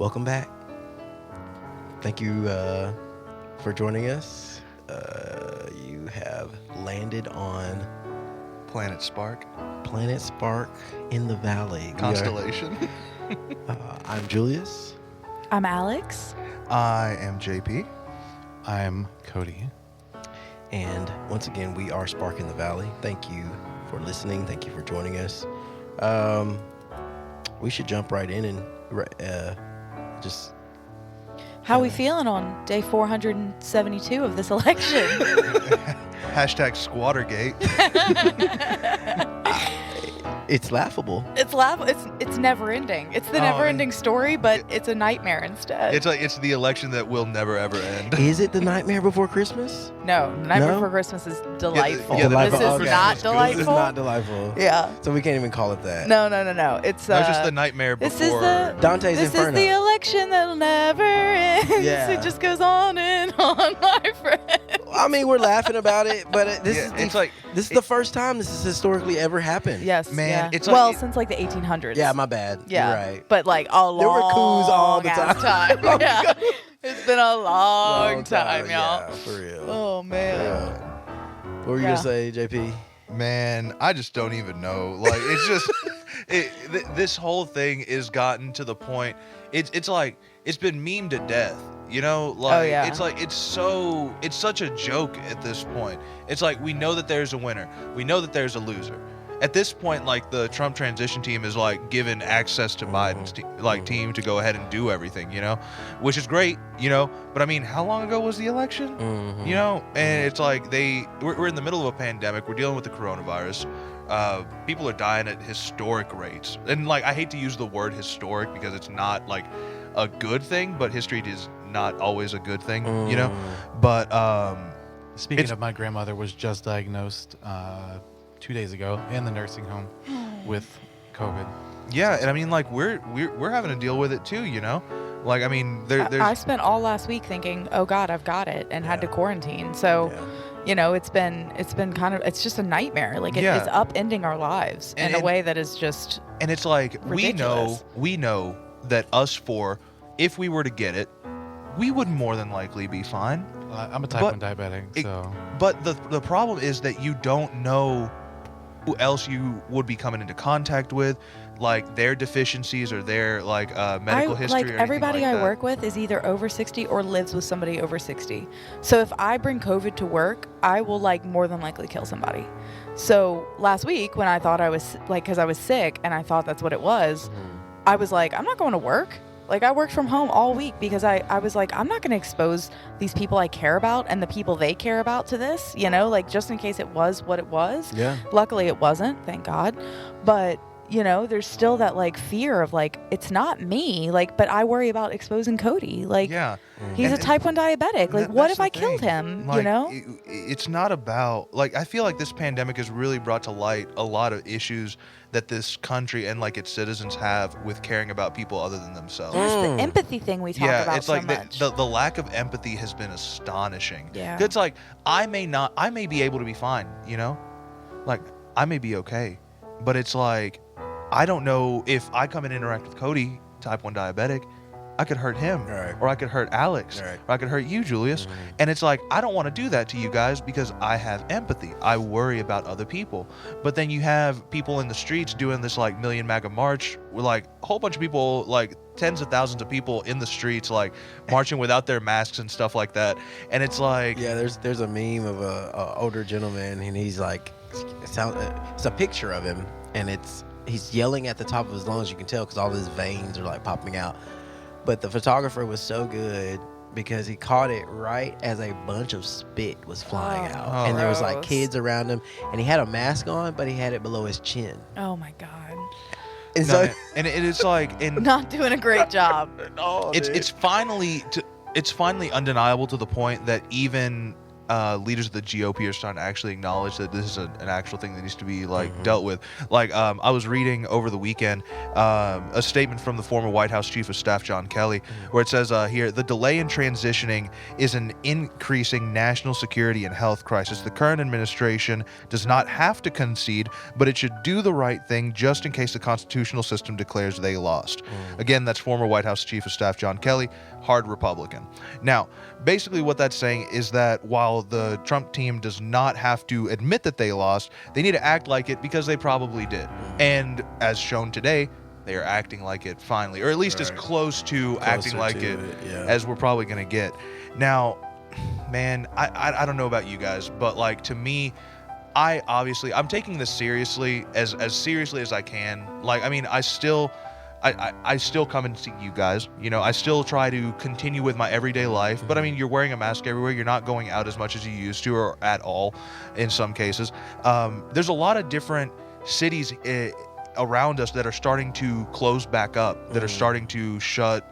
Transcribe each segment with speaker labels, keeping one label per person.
Speaker 1: welcome back. Thank you for joining us. You have landed on
Speaker 2: Planet Spark.
Speaker 1: Planet Spark in the Valley.
Speaker 2: Constellation.
Speaker 1: I'm Julius.
Speaker 3: I'm Alex.
Speaker 2: I am JP.
Speaker 4: I'm Cody.
Speaker 1: And once again, we are Spark in the Valley. Thank you for listening. Thank you for joining us. We should jump right in and just...
Speaker 3: How we feeling on day 472 of this election?
Speaker 2: Hashtag Squattergate.
Speaker 1: It's laughable.
Speaker 3: It's never ending. It's the never ending story, but it's a nightmare instead.
Speaker 2: It's the election that will never ever end.
Speaker 1: Is it the Nightmare Before Christmas?
Speaker 3: No, Nightmare
Speaker 1: No?
Speaker 3: Before Christmas is delightful.
Speaker 2: Yeah,
Speaker 3: This is
Speaker 1: okay.
Speaker 3: not delightful.
Speaker 1: This is not delightful.
Speaker 3: Yeah.
Speaker 1: So we can't even call it that.
Speaker 3: No. It's
Speaker 2: That was just the nightmare
Speaker 3: this
Speaker 2: before.
Speaker 3: is the
Speaker 1: Dante's
Speaker 3: This
Speaker 1: Inferno.
Speaker 3: is the election that'll never end.
Speaker 1: Yeah.
Speaker 3: It just goes on and on, my friend.
Speaker 1: I mean, we're laughing about it, but this
Speaker 2: Yeah,
Speaker 1: is the first time this has historically ever happened.
Speaker 3: Yes,
Speaker 2: Man,
Speaker 3: yeah.
Speaker 2: it's
Speaker 3: well,
Speaker 2: like-
Speaker 3: since like the 1800s.
Speaker 1: Yeah, my bad.
Speaker 3: Yeah,
Speaker 1: You're right.
Speaker 3: but like a long
Speaker 1: There were coups all the
Speaker 3: ass
Speaker 1: time.
Speaker 3: time. Yeah, it's been a long time, y'all.
Speaker 1: Yeah, for real.
Speaker 3: Oh man.
Speaker 1: Yeah. What were you
Speaker 3: Yeah.
Speaker 1: gonna say, JP?
Speaker 2: Man, I just don't even know. Like, it's just this whole thing is gotten to the point. It's like it's been memed to death. You know, like
Speaker 3: yeah.
Speaker 2: it's like it's such a joke at this point. It's like we know that there's a winner. We know that there's a loser. At this point, like the Trump transition team is like given access to Biden's team to go ahead and do everything, you know, which is great, you know. But I mean, how long ago was the election? You know, and it's like we're in the middle of a pandemic. We're dealing with the coronavirus. People are dying at historic rates, and like I hate to use the word historic because it's not like a good thing, but history is not always a good thing, you know. But
Speaker 4: Speaking of, my grandmother was just diagnosed 2 days ago in the nursing home with COVID.
Speaker 2: yeah, and I mean, like we're having to deal with it too, you know. Like I mean,
Speaker 3: I
Speaker 2: there's
Speaker 3: spent all last week thinking, oh God, I've got it, and had to quarantine. So, you know, it's been kind of, it's just a nightmare. Like
Speaker 2: Yeah.
Speaker 3: it's upending our lives in a way that is just.
Speaker 2: and it's like
Speaker 3: ridiculous.
Speaker 2: we know that us four, if we were to get it, we would more than likely be fine.
Speaker 4: I'm a type 1 diabetic, so...
Speaker 2: But the problem is that you don't know who else you would be coming into contact with, like their deficiencies or their like medical history.
Speaker 3: Like
Speaker 2: or anything
Speaker 3: everybody
Speaker 2: like
Speaker 3: I
Speaker 2: that.
Speaker 3: work with is either over 60 or lives with somebody over 60. So if I bring COVID to work, I will like more than likely kill somebody. So last week when I thought I was like, because I was sick and I thought that's what it was, I was like, I'm not going to work. Like I worked from home all week because I was like, I'm not going to expose these people I care about and the people they care about to this, you know, like just in case it was what it was.
Speaker 1: Yeah.
Speaker 3: Luckily it wasn't, thank God. But you know, there's still that like fear of like, it's not me, like, but I worry about exposing Cody. Like,
Speaker 2: Yeah.
Speaker 3: he's a type 1 diabetic. Like, what
Speaker 2: that's
Speaker 3: if
Speaker 2: the
Speaker 3: I killed
Speaker 2: thing.
Speaker 3: him?
Speaker 2: Like,
Speaker 3: You know?
Speaker 2: It's not about, like, I feel like this pandemic has really brought to light a lot of issues that this country and like its citizens have with caring about people other than themselves.
Speaker 3: That's the empathy thing we talk about
Speaker 2: it's
Speaker 3: so
Speaker 2: like
Speaker 3: much.
Speaker 2: the lack of empathy has been astonishing.
Speaker 3: Yeah.
Speaker 2: It's like I may be able to be fine, you know? Like I may be okay. But it's like I don't know if I come and interact with Cody, type 1 diabetic, I could hurt him,
Speaker 1: Right.
Speaker 2: or I could hurt Alex,
Speaker 1: Right.
Speaker 2: or I could hurt you, Julius. And it's like, I don't want to do that to you guys because I have empathy. I worry about other people. But then you have people in the streets doing this like Million MAGA march with like a whole bunch of people, like tens of thousands of people in the streets, like marching without their masks and stuff like that. And it's like,
Speaker 1: Yeah, there's a meme of a older gentleman, and he's like, it's a picture of him, and he's yelling at the top of his lungs. You can tell because all his veins are like popping out. But the photographer was so good because he caught it right as a bunch of spit was flying out,
Speaker 2: Oh.
Speaker 1: and there was like
Speaker 3: Gross.
Speaker 1: kids around him, and he had a mask on, but he had it below his chin.
Speaker 3: Oh my God.
Speaker 1: And
Speaker 2: no,
Speaker 1: so
Speaker 2: and it's like, and
Speaker 3: Not doing a great job.
Speaker 1: oh, dude.
Speaker 2: it's finally undeniable to the point that even leaders of the GOP are starting to actually acknowledge that this is an actual thing that needs to be dealt with. I was reading over the weekend a statement from the former White House Chief of Staff John Kelly, where it says here, the delay in transitioning is an increasing national security and health crisis. The current administration does not have to concede, but it should do the right thing just in case the constitutional system declares they lost. Again, that's former White House Chief of Staff John Kelly, hard Republican. Now, basically what that's saying is that while the Trump team does not have to admit that they lost, they need to act like it because they probably did. And as shown today, they are acting like it finally, or at least as close to acting like it as we're probably going to get. Now, man, I don't know about you guys, but like to me, I'm taking this seriously as seriously as I can. Like, I mean, I still come and see you guys. You know, I still try to continue with my everyday life. But I mean, you're wearing a mask everywhere. You're not going out as much as you used to, or at all, in some cases. There's a lot of different cities around us that are starting to close back up, that are starting to shut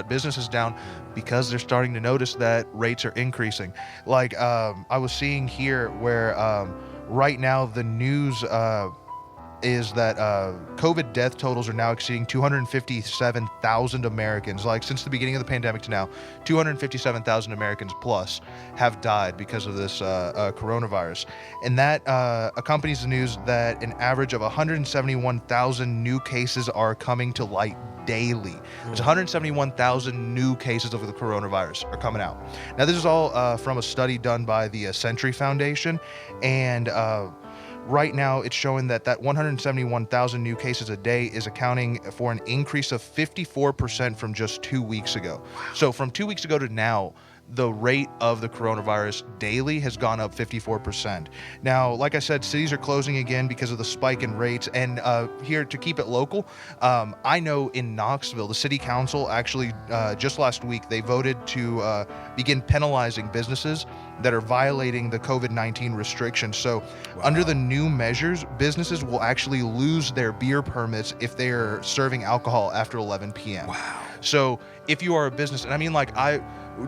Speaker 2: businesses down because they're starting to notice that rates are increasing. Like I was seeing here where right now the news is that COVID death totals are now exceeding 257,000 Americans. Like since the beginning of the pandemic to now, 257,000 Americans plus have died because of this coronavirus. And that accompanies the news that an average of 171,000 new cases are coming to light daily. There's 171,000 new cases of the coronavirus are coming out. Now, this is all from a study done by the Century Foundation, and right now, it's showing that 171,000 new cases a day is accounting for an increase of 54% from just 2 weeks ago. So from 2 weeks ago to now, the rate of the coronavirus daily has gone up 54%. Now, like I said, cities are closing again because of the spike in rates. And here, to keep it local, I know in Knoxville, the city council actually just last week, they voted to begin penalizing businesses that are violating the COVID-19 restrictions. So under the new measures, businesses will actually lose their beer permits if they are serving alcohol after 11 p.m. Wow. So if you are a business, and I mean, like,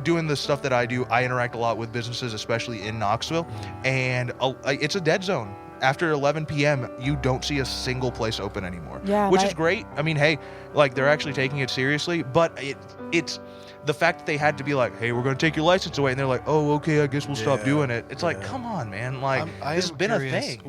Speaker 2: doing the stuff that I do, I interact a lot with businesses, especially in Knoxville, and it's a dead zone. After 11 p.m., you don't see a single place open anymore, which is great. I mean, hey, like, they're actually taking it seriously, but it's the fact that they had to be like, hey, we're going to take your license away, and they're like, oh, okay, I guess we'll stop doing it. It's like, come on, man. Like, this has been a thing.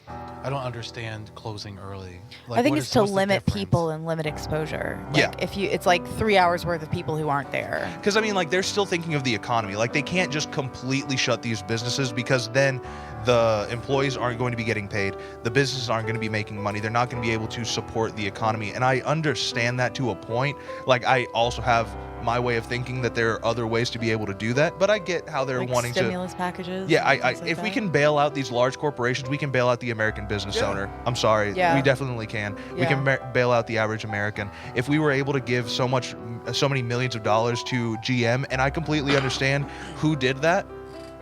Speaker 4: I don't understand closing early.
Speaker 3: Like, I think it's to limit people and limit exposure. Like, it's like 3 hours worth of people who aren't there.
Speaker 2: Because I mean, like, they're still thinking of the economy. Like, they can't just completely shut these businesses, because then the employees aren't going to be getting paid. The businesses aren't going to be making money. They're not going to be able to support the economy. And I understand that to a point. Like, I also have my way of thinking that there are other ways to be able to do that, but I get how they're wanting
Speaker 3: stimulus packages.
Speaker 2: If we can bail out these large corporations, we can bail out the American business owner. I'm sorry, we definitely can. We can bail out the average American. If we were able to give so many millions of dollars to GM, and I completely understand who did that.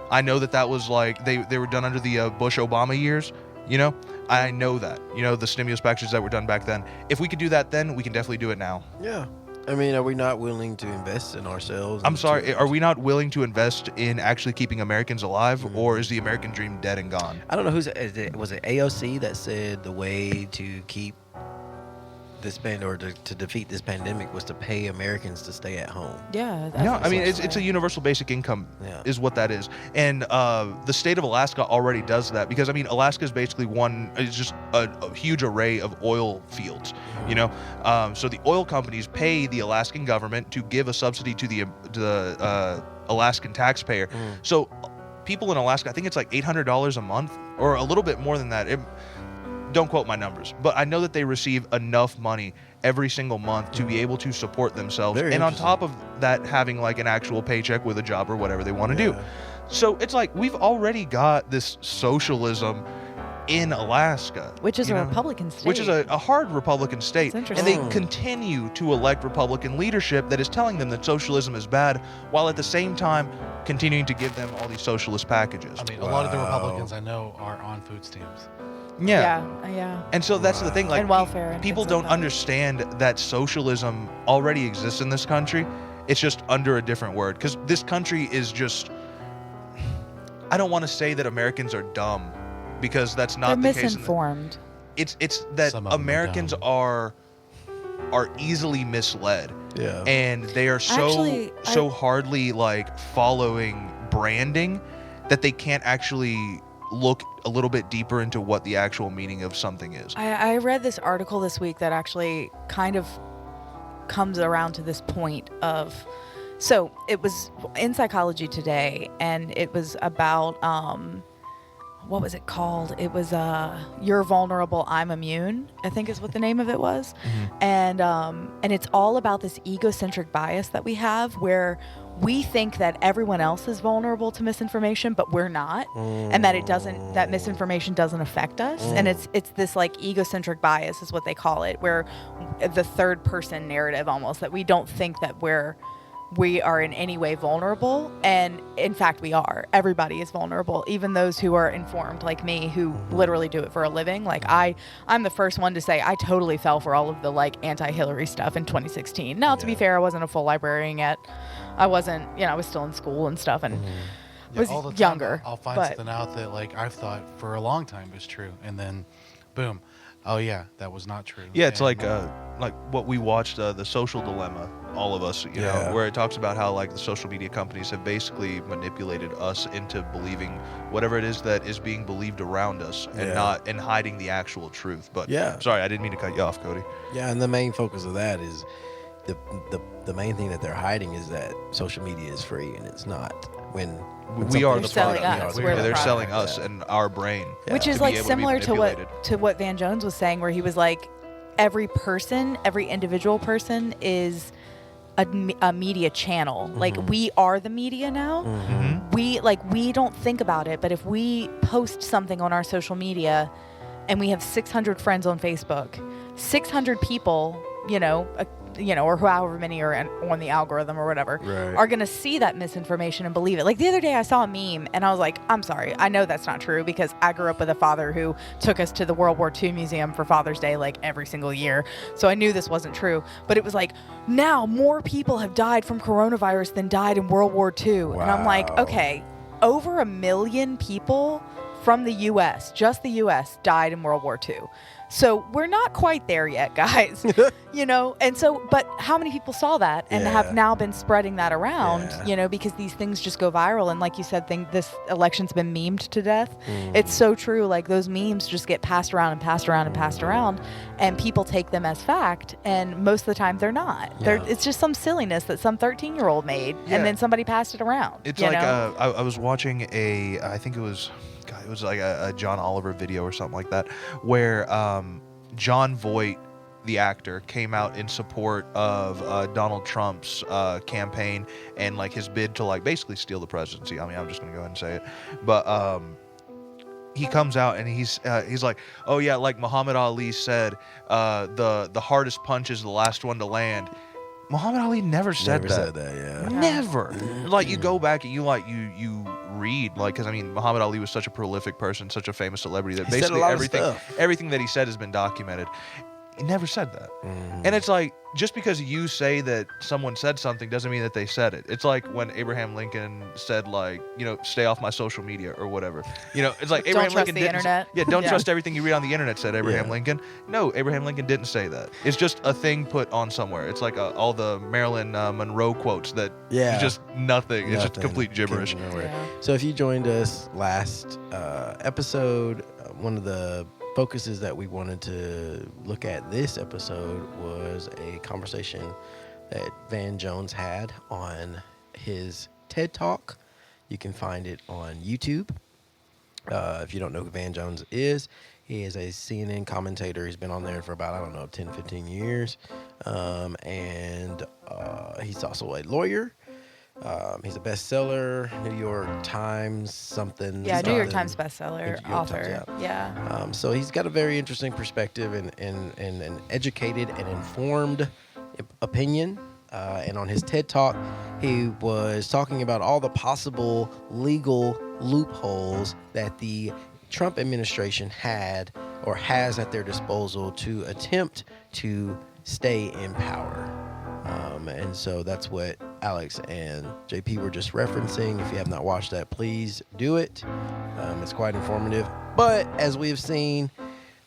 Speaker 2: I know that was like they were done under the Bush-Obama years. You know, I know that. You know, the stimulus packages that were done back then. If we could do that then, we can definitely do it now.
Speaker 1: Yeah. I mean, are we not willing to invest in ourselves?
Speaker 2: I'm sorry, are we not willing to invest in actually keeping Americans alive, or is the American dream dead and gone?
Speaker 1: I don't know was it AOC that said the way to keep this to defeat this pandemic was to pay Americans to stay at home.
Speaker 3: Yeah.
Speaker 2: No, I mean, it's a universal basic income is what that is. And the state of Alaska already does that, because I mean, Alaska is basically it's just a huge array of oil fields, you know? So the oil companies pay the Alaskan government to give a subsidy to the Alaskan taxpayer. So people in Alaska, I think it's like $800 a month, or a little bit more than that. Don't quote my numbers, but I know that they receive enough money every single month to be able to support themselves. And on top of that, having like an actual paycheck with a job or whatever they want to do. So it's like, we've already got this socialism in Alaska.
Speaker 3: Which is a Republican state.
Speaker 2: Which is a hard Republican state.
Speaker 3: That's
Speaker 2: and they continue to elect Republican leadership that is telling them that socialism is bad, while at the same time continuing to give them all these socialist packages.
Speaker 4: I mean, a lot of the Republicans I know are on food stamps.
Speaker 3: Yeah.
Speaker 2: And so that's the thing, like,
Speaker 3: and welfare. And
Speaker 2: people don't understand that socialism already exists in this country. It's just under a different word, because this country is just I don't want to say that Americans are dumb, because that's not
Speaker 3: They're
Speaker 2: the case.
Speaker 3: misinformed.
Speaker 2: It's that
Speaker 4: Some of them are
Speaker 2: Americans
Speaker 4: dumb.
Speaker 2: are easily misled.
Speaker 1: Yeah.
Speaker 2: And they are so hardly like following branding that they can't actually look a little bit deeper into what the actual meaning of something is.
Speaker 3: I read this article this week that actually kind of comes around to this point of, so it was in Psychology Today, and it was about what was it called? It was You're Vulnerable, I'm Immune, I think is what the name of it was. And it's all about this egocentric bias that we have, where we think that everyone else is vulnerable to misinformation, but we're not, and that misinformation doesn't affect us. And it's this like egocentric bias is what they call it, where the third person narrative almost, that we don't think that we are in any way vulnerable, and in fact we are. Everybody is vulnerable, even those who are informed like me, who literally do it for a living. Like I'm the first one to say I totally fell for all of the like anti-Hillary stuff in 2016. Now, to be fair, I wasn't a full librarian yet. I wasn't, I was still in school and stuff, and was
Speaker 4: all the time
Speaker 3: younger.
Speaker 4: I'll find
Speaker 3: but
Speaker 4: something out that like I've thought for a long time was true, and then boom, oh yeah, that was not true.
Speaker 2: Yeah, it's
Speaker 4: And,
Speaker 2: like what we watched, The Social Dilemma, all of us, you know, where it talks about how like the social media companies have basically manipulated us into believing whatever it is that is being believed around us, and hiding the actual truth. But sorry, I didn't mean to cut you off, Cody.
Speaker 1: Yeah, and the main focus of that is the main thing that they're hiding is that social media is free, and it's not. When
Speaker 2: we are
Speaker 1: something
Speaker 2: the
Speaker 1: is
Speaker 3: selling
Speaker 1: free,
Speaker 3: us.
Speaker 1: we
Speaker 3: We're
Speaker 1: are
Speaker 3: the
Speaker 2: they're
Speaker 3: product.
Speaker 2: selling us and our brain.
Speaker 3: which is
Speaker 2: to be
Speaker 3: like
Speaker 2: able to be
Speaker 3: similar to
Speaker 2: manipulated.
Speaker 3: what Van Jones was saying, where he was like, every individual person is a media channel. Like, we are the media now. We don't think about it, but if we post something on our social media and we have 600 friends on Facebook, 600 people, or however many are on the algorithm or whatever, are going to see that misinformation and believe it. Like the other day I saw a meme and I was like, I'm sorry, I know that's not true, because I grew up with a father who took us to the World War II Museum for Father's Day like every single year. So I knew this wasn't true. But it was like, now more people have died from coronavirus than died in World War II.
Speaker 1: Wow.
Speaker 3: And I'm like, okay, over 1 million people from the U.S., just the U.S., died in World War II. So we're not quite there yet, guys. And so, but how many people saw that and have now been spreading that around, because these things just go viral. And like you said, this election's been memed to death. It's so true. Like, those memes just get passed around and passed around and passed around, and people take them as fact. And most of the time they're not. It's just some silliness that some 13-year-old made, and then somebody passed it around.
Speaker 2: It's like I was watching I think it was like a John Oliver video or something like that, where John Voight, the actor, came out in support of Donald Trump's campaign and like his bid to like basically steal the presidency. I mean, I'm just gonna go ahead and say it, but he comes out and he's like, oh yeah, like Muhammad Ali said, the hardest punch is the last one to land. Muhammad Ali never said that. Never. Like, you go back and you read, like, because I mean, Muhammad Ali was such a prolific person, such a famous celebrity, that
Speaker 1: He said a
Speaker 2: basically
Speaker 1: lot of
Speaker 2: everything that he said has been documented. He never said that. And it's like, just because you say that someone said something doesn't mean that they said it. It's like when Abraham Lincoln said, like, stay off my social media or whatever. It's like Abraham Lincoln didn't.
Speaker 3: Internet.
Speaker 2: Yeah, don't trust everything you read on the internet, said Abraham Lincoln. No, Abraham Lincoln didn't say that. It's just a thing put on somewhere. It's like all the Marilyn Monroe quotes that is just nothing. It's just complete gibberish.
Speaker 1: So if you joined us last episode, one of the focuses that we wanted to look at this episode was a conversation that Van Jones had on his TED Talk. You can find it on YouTube. If you don't know who Van Jones is, he is a CNN commentator. He's been on there for about, 10, 15 years. And he's also a lawyer. He's a bestseller, New York Times something.
Speaker 3: Yeah, New York Times bestseller
Speaker 1: New York
Speaker 3: author.
Speaker 1: Times, so he's got a very interesting perspective and an educated and informed opinion. And on his TED Talk, he was talking about all the possible legal loopholes that the Trump administration had or has at their disposal to attempt to stay in power. And so that's what Alex and JP were just referencing. If you have not watched that, please do it. It's quite informative. But as we have seen,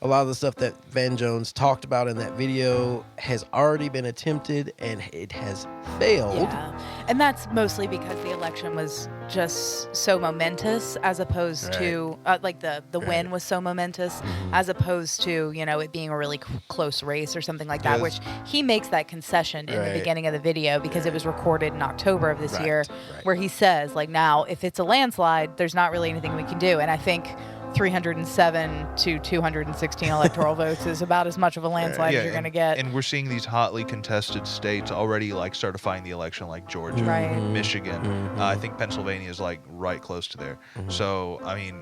Speaker 1: a lot of the stuff that Van Jones talked about in that video has already been attempted and it has failed.
Speaker 3: Yeah. And that's mostly because the election was just so momentous as opposed to, like the win was so momentous as opposed to, it being a really close race or something like that, which he makes that concession in the beginning of the video because it was recorded in October of this year where he says, like, now, if it's a landslide, there's not really anything we can do. And I think 307 to 216 electoral votes is about as much of a landslide as you're going to get.
Speaker 2: And we're seeing these hotly contested states already like certifying the election, like Georgia, Michigan. I think Pennsylvania is like right close to there. So, I mean,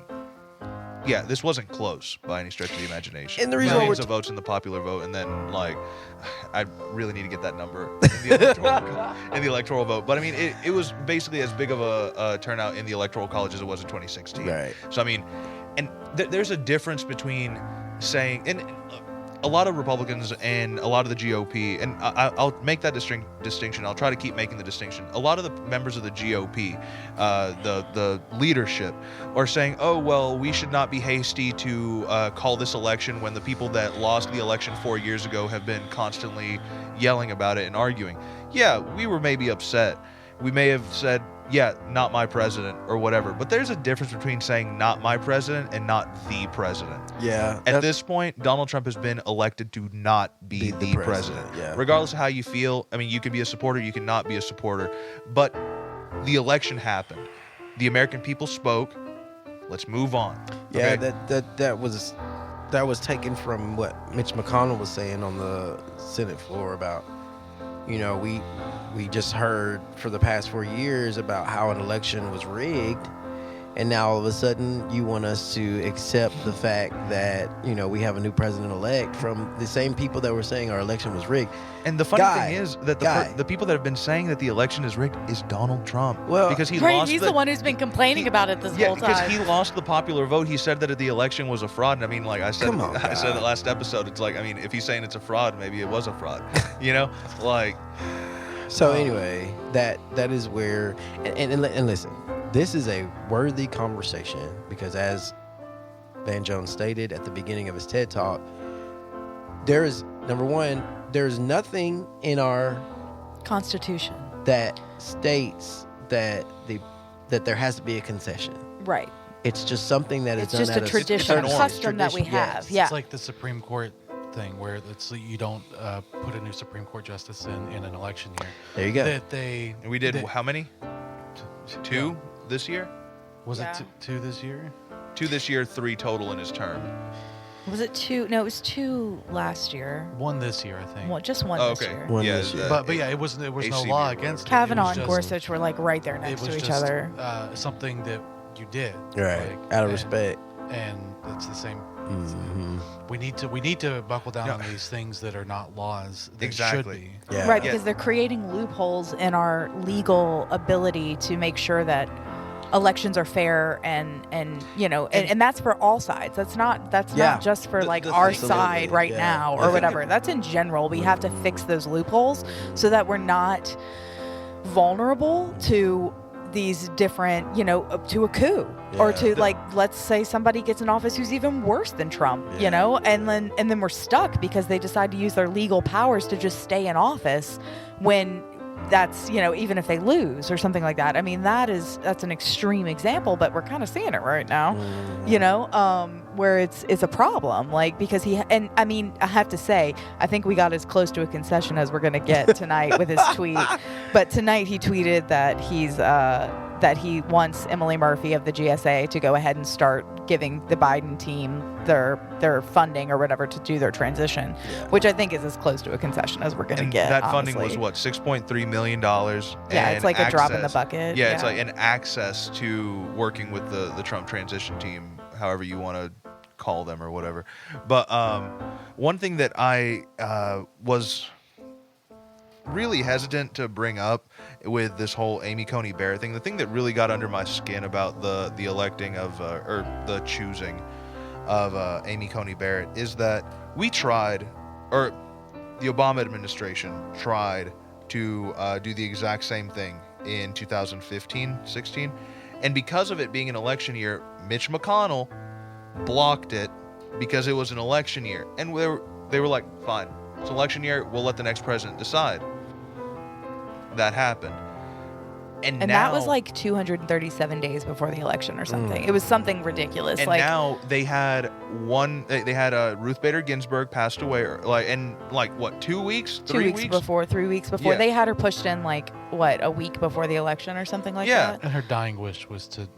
Speaker 2: yeah, this wasn't close by any stretch of the imagination.
Speaker 1: And the reason
Speaker 2: millions of votes in the popular vote, and then like, I really need to get that number in the electoral vote. But I mean, it was basically as big of a turnout in the electoral college as it was in 2016.
Speaker 1: Right.
Speaker 2: So I mean, and there's a difference between saying, and a lot of Republicans and a lot of the GOP, and I'll make that distinction. I'll try to keep making the distinction. A lot of the members of the GOP, the leadership, are saying, oh, well, we should not be hasty to call this election when the people that lost the election 4 years ago have been constantly yelling about it and arguing. Yeah, we were maybe upset. We may have said, yeah, not my president or whatever. But there's a difference between saying not my president and not the president.
Speaker 1: Yeah.
Speaker 2: At this point, Donald Trump has been elected to not be the president.
Speaker 1: Yeah.
Speaker 2: Regardless of how you feel. I mean, you can be a supporter, you can not be a supporter. But the election happened. The American people spoke. Let's move on.
Speaker 1: Yeah,
Speaker 2: Okay?
Speaker 1: that was taken from what Mitch McConnell was saying on the Senate floor about, we just heard for the past 4 years about how an election was rigged, and now all of a sudden you want us to accept the fact that we have a new president-elect from the same people that were saying our election was rigged.
Speaker 2: And the funny thing is that the people that have been saying that the election is rigged is Donald Trump.
Speaker 1: Well,
Speaker 2: because he's
Speaker 3: the one who's been complaining about it this whole time.
Speaker 2: Because he lost the popular vote. He said that the election was a fraud. And I mean, like I said, I said in the last episode, it's like, I mean, if he's saying it's a fraud, maybe it was a fraud. Like.
Speaker 1: So anyway, that is where, and listen, this is a worthy conversation because as Van Jones stated at the beginning of his TED Talk, there is, number one, there's nothing in our
Speaker 3: Constitution
Speaker 1: that states that there has to be a concession.
Speaker 3: Right.
Speaker 1: It's just something that is done.
Speaker 3: It's just a tradition, a custom that we have. Yeah.
Speaker 4: It's like the Supreme Court thing where you don't put a new Supreme Court justice in an election year.
Speaker 1: There you go.
Speaker 2: We did how many? Two this year?
Speaker 4: Was it two this year?
Speaker 2: 2 this year, 3 total in his term.
Speaker 3: Was it 2? No, it was 2 last year.
Speaker 4: 1 this year, I think.
Speaker 3: Well, just 1 this year.
Speaker 1: One this year.
Speaker 4: But yeah, it was no law against it.
Speaker 3: Kavanaugh
Speaker 4: It
Speaker 3: and
Speaker 4: was just-
Speaker 3: Gorsuch were like right there next to each other.
Speaker 4: Something that you did,
Speaker 1: Right. Out of respect.
Speaker 4: and it's the same.
Speaker 1: Mm-hmm.
Speaker 4: We need to buckle down on these things that are not laws. That
Speaker 2: Exactly.
Speaker 4: Should be.
Speaker 1: Yeah.
Speaker 3: Right, because they're creating loopholes in our legal ability to make sure that elections are fair and that's for all sides. That's not just for like our
Speaker 1: absolutely.
Speaker 3: side right now or whatever. That's in general. We have to fix those loopholes so that we're not vulnerable to these different, to a coup or to let's say somebody gets in office who's even worse than Trump, and then we're stuck because they decide to use their legal powers to just stay in office when that's, even if they lose or something like that. I mean, that's an extreme example, but we're kind of seeing it right now, where it's a problem, like, because I have to say, I think we got as close to a concession as we're going to get tonight with his tweet. But tonight he tweeted that that he wants Emily Murphy of the GSA to go ahead and start giving the Biden team their funding or whatever to do their transition, which I think is as close to a concession as we're going to get.
Speaker 2: That
Speaker 3: honestly.
Speaker 2: funding was what, $6.3 million?
Speaker 3: Yeah, it's like a drop in the bucket.
Speaker 2: Yeah, it's like an access to working with the Trump transition team, however you want to call them or whatever. But one thing that I was really hesitant to bring up with this whole Amy Coney Barrett thing, the thing that really got under my skin about the electing of or the choosing of Amy Coney Barrett is that we tried, or the Obama administration tried to do the exact same thing in 2015, 16. And because of it being an election year, Mitch McConnell blocked it because it was an election year. And they were like, fine, it's an election year, we'll let the next president decide. That happened. And now,
Speaker 3: that was like 237 days before the election or something. It was something ridiculous.
Speaker 2: And
Speaker 3: like,
Speaker 2: now they had Ruth Bader Ginsburg passed away, or what, 2 weeks? 3 weeks?
Speaker 3: 3 weeks before.
Speaker 2: Yeah.
Speaker 3: They had her pushed in a week before the election or something like
Speaker 2: Yeah.
Speaker 3: that.
Speaker 4: And her dying wish was to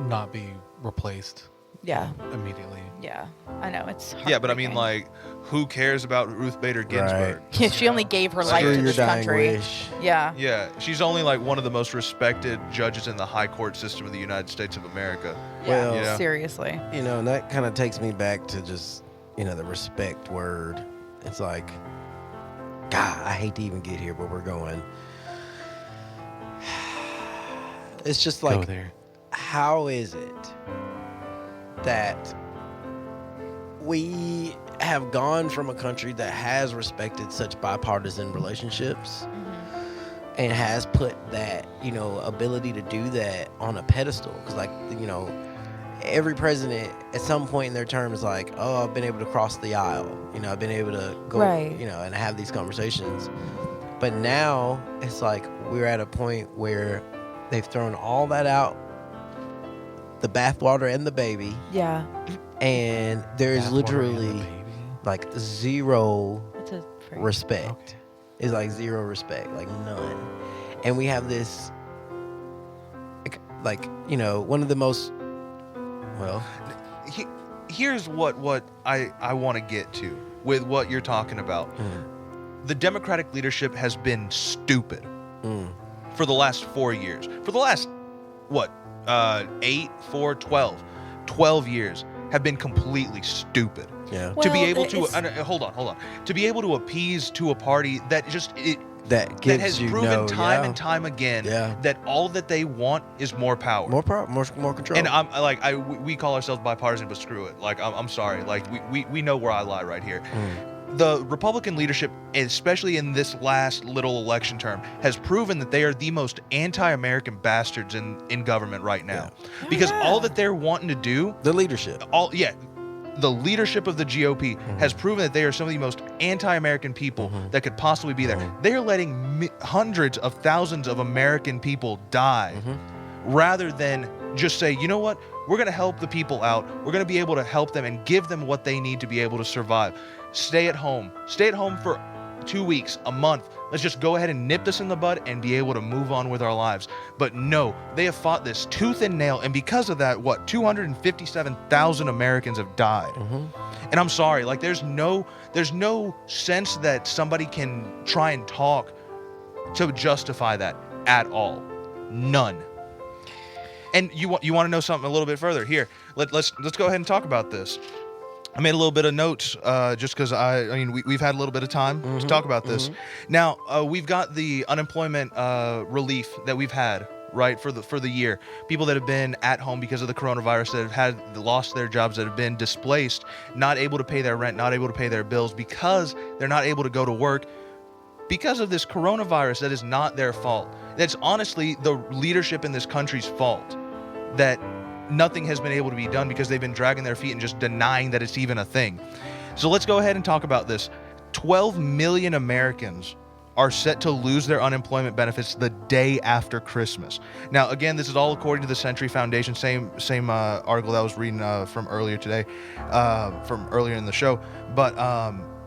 Speaker 4: not be replaced
Speaker 3: Yeah.
Speaker 4: immediately.
Speaker 3: Yeah. I know. It's
Speaker 2: Yeah, but I mean,
Speaker 3: heartbreaking.
Speaker 2: who cares about Ruth Bader Ginsburg?
Speaker 1: Right.
Speaker 3: Yeah, she only gave her life
Speaker 1: Screw
Speaker 3: to
Speaker 1: your
Speaker 3: this
Speaker 1: dying
Speaker 3: country.
Speaker 1: wish.
Speaker 3: Yeah.
Speaker 2: Yeah, she's only one of the most respected judges in the high court system of the United States of America.
Speaker 3: Yeah.
Speaker 1: Well,
Speaker 2: Yeah.
Speaker 3: Seriously.
Speaker 1: And that kind of takes me back to just, the respect word. It's like, God, I hate to even get here, but we're going. It's just
Speaker 4: Go
Speaker 1: like,
Speaker 4: there.
Speaker 1: how is it that we have gone from a country that has respected such bipartisan relationships and has put that, ability to do that on a pedestal? Because, every president at some point in their term is like, oh, I've been able to cross the aisle. I've been able to go,
Speaker 3: Right.
Speaker 1: and have these conversations. But now it's like we're at a point where they've thrown all that out, the bathwater and the baby,
Speaker 3: Yeah.
Speaker 1: and there's
Speaker 4: Bathwater
Speaker 1: literally
Speaker 4: and the baby.
Speaker 1: zero
Speaker 3: It's a phrase.
Speaker 1: respect.
Speaker 4: Okay.
Speaker 1: It's like zero respect, like none. And we have this, one of the most,
Speaker 2: Here's what I want to get to with what you're talking about. The Democratic leadership has been stupid for the last 4 years. For the last, 12 years have been completely stupid.
Speaker 1: yeah,
Speaker 2: To be
Speaker 3: Well,
Speaker 2: able to,
Speaker 3: it's-
Speaker 2: hold on. To be able to appease to a party that
Speaker 1: that
Speaker 2: that has
Speaker 1: gives
Speaker 2: proven time and time again
Speaker 1: Yeah.
Speaker 2: that all that they want is more power.
Speaker 1: more power, more control.
Speaker 2: And we call ourselves bipartisan, but screw it. I'm sorry. We know where I lie right here. The Republican leadership, especially in this last little election term, has proven that they are the most anti-American bastards in government right now. Because all that they're wanting to do,
Speaker 1: the leadership.
Speaker 2: the leadership of the GOP has proven that they are some of the most anti-American people that could possibly be there. They are letting hundreds of thousands of American people die rather than just say, you know what, we're going to help the people out. We're going to be able to help them and give them what they need to be able to survive. Stay at home for 2 weeks, a month. Let's just go ahead and nip this in the bud and be able to move on with our lives. But no, they have fought this tooth and nail. And because of that, 257,000 Americans have died. And I'm sorry, there's no sense that somebody can try and talk to justify that at all. None. And you want to know something a little bit further? Here, let's go ahead and talk about this. I made a little bit of notes just because we've had a little bit of time to talk about this. Now we've got the unemployment relief that we've had right for the year. People that have been at home because of the coronavirus, that have lost their jobs, that have been displaced, not able to pay their rent, not able to pay their bills because they're not able to go to work because of this coronavirus. That is not their fault. That's honestly the leadership in this country's fault. That nothing has been able to be done because they've been dragging their feet and just denying that it's even a thing. So let's go ahead and talk about this. 12 million Americans are set to lose their unemployment benefits the day after Christmas. Now, again, this is all according to the Century Foundation, same article that I was reading from earlier today, from earlier in the show. But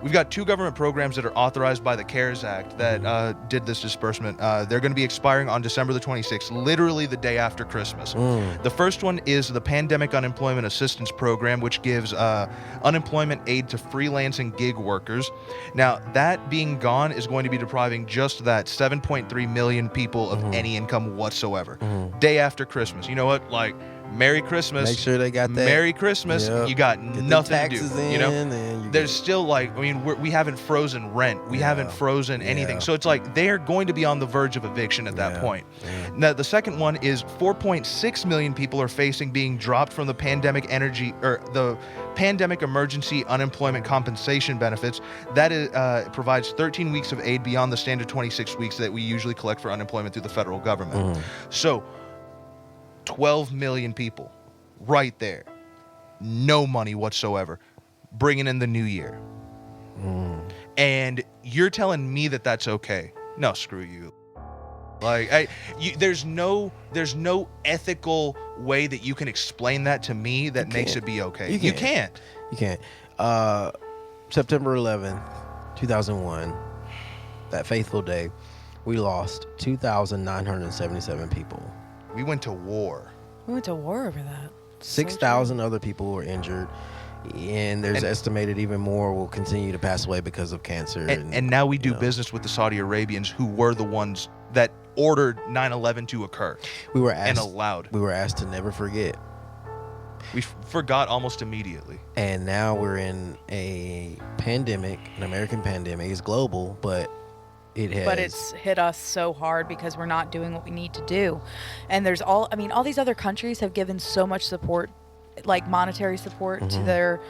Speaker 2: we've got 2 government programs that are authorized by the CARES Act that did this disbursement. They're going to be expiring on December the 26th, literally the day after Christmas. The first one is the Pandemic Unemployment Assistance Program, which gives unemployment aid to freelance and gig workers. Now, that being gone is going to be depriving just that 7.3 million people of any income whatsoever. Day after Christmas. You know what? Merry Christmas.
Speaker 1: Make sure they got that.
Speaker 2: Merry Christmas.
Speaker 1: Yep.
Speaker 2: You got
Speaker 1: Get them
Speaker 2: nothing to
Speaker 1: taxes
Speaker 2: do.
Speaker 1: in,
Speaker 2: You know?
Speaker 1: and
Speaker 2: there's still like, I mean, we haven't frozen rent. We haven't frozen anything.
Speaker 1: Yeah.
Speaker 2: So it's like they're going to be on the verge of eviction at that point.
Speaker 1: Yeah.
Speaker 2: Now, the second one is 4.6 million people are facing being dropped from the pandemic emergency unemployment compensation benefits. That is, provides 13 weeks of aid beyond the standard 26 weeks that we usually collect for unemployment through the federal government. So 12 million people right there. No money whatsoever. Bringing in the new year. And you're telling me that that's okay. No, screw you. Like, there's no ethical way that you can explain that to me that makes it be okay. You can't.
Speaker 1: You can't. September 11th, 2001, that faithful day, we lost 2,977 people.
Speaker 2: We went to war.
Speaker 3: We went to war over that.
Speaker 1: 6,000 other people were injured, and there's estimated even more will continue to pass away because of cancer.
Speaker 2: And now we do business with the Saudi Arabians, who were the ones that ordered 9/11 to occur.
Speaker 1: We were asked,
Speaker 2: and allowed.
Speaker 1: We were asked to never forget.
Speaker 2: We forgot almost immediately.
Speaker 1: And now we're in a pandemic, an American pandemic. It's global, but it's
Speaker 3: hit us so hard because we're not doing what we need to do. And there's all these other countries have given so much support, like monetary support to their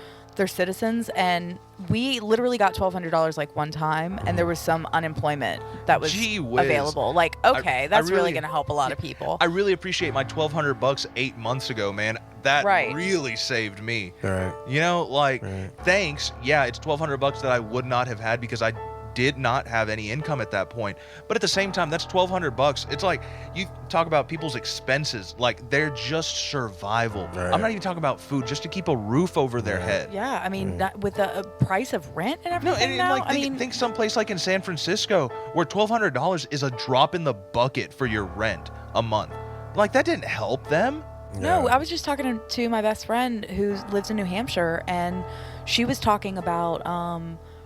Speaker 3: citizens, and we literally got $1,200 like one time, and there was some unemployment that was available. Like, okay, that's really going to help a lot of people.
Speaker 2: I really appreciate my $1,200 8 months ago, man. That really saved me.
Speaker 1: Right.
Speaker 2: You know, like, thanks. Yeah, it's $1,200 that I would not have had because I did not have any income at that point. But at the same time, that's $1,200. It's like, you talk about people's expenses, like they're just survival.
Speaker 1: Right.
Speaker 2: I'm not even talking about food, just to keep a roof over their head.
Speaker 3: Yeah, I mean, that, with the price of rent and everything
Speaker 2: think someplace like in San Francisco where $1,200 is a drop in the bucket for your rent a month. Like, that didn't help them.
Speaker 3: No, I was just talking to my best friend who lives in New Hampshire, and she was talking about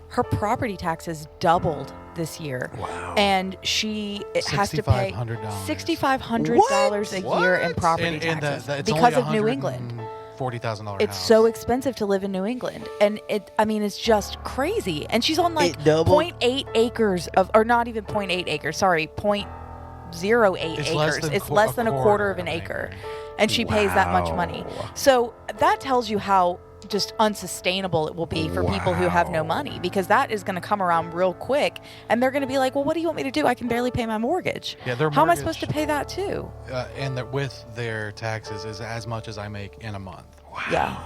Speaker 3: her property taxes doubled this year.
Speaker 1: Wow.
Speaker 3: And she has to pay $6,500 a year in property taxes because of New England.
Speaker 4: $40,000
Speaker 3: It's so expensive to live in New England, and it's just crazy. And she's on like 0.8 acres of, or not even 0.8 acres, sorry, 0.08 acres. It's less than a quarter of an acre. And she pays that much money. So that tells you how just unsustainable it will be for people who have no money, because that is going to come around real quick, and they're going to be like, well, what do you want me to do? I can barely pay my mortgage.
Speaker 4: Yeah,
Speaker 3: how am I supposed to pay that too?
Speaker 4: And that with their taxes is as much as I make in a month.
Speaker 1: Wow.
Speaker 3: Yeah.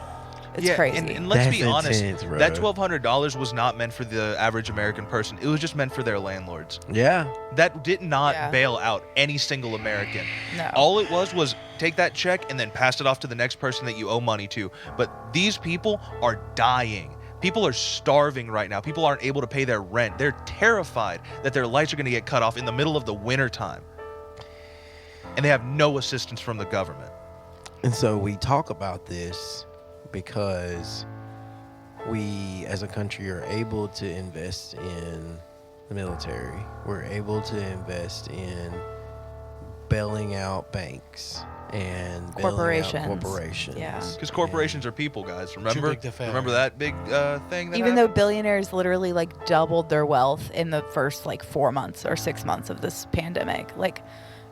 Speaker 3: It's crazy.
Speaker 2: And let's be honest,
Speaker 1: intense, bro.
Speaker 2: that $1,200 was not meant for the average American person. It was just meant for their landlords.
Speaker 1: Yeah.
Speaker 2: That did not bail out any single American.
Speaker 3: No.
Speaker 2: All it was take that check and then pass it off to the next person that you owe money to. But these people are dying. People are starving right now. People aren't able to pay their rent. They're terrified that their lights are going to get cut off in the middle of the winter time. And they have no assistance from the government.
Speaker 1: And so we talk about this because we as a country are able to invest in the military. We're able to invest in bailing out banks and corporations.
Speaker 3: Yeah.
Speaker 2: Because corporations are people, guys. Remember? Remember that big thing that
Speaker 3: Even
Speaker 2: happened?
Speaker 3: though billionaires literally like doubled their wealth in the first like 4 months or 6 months of this pandemic. Like,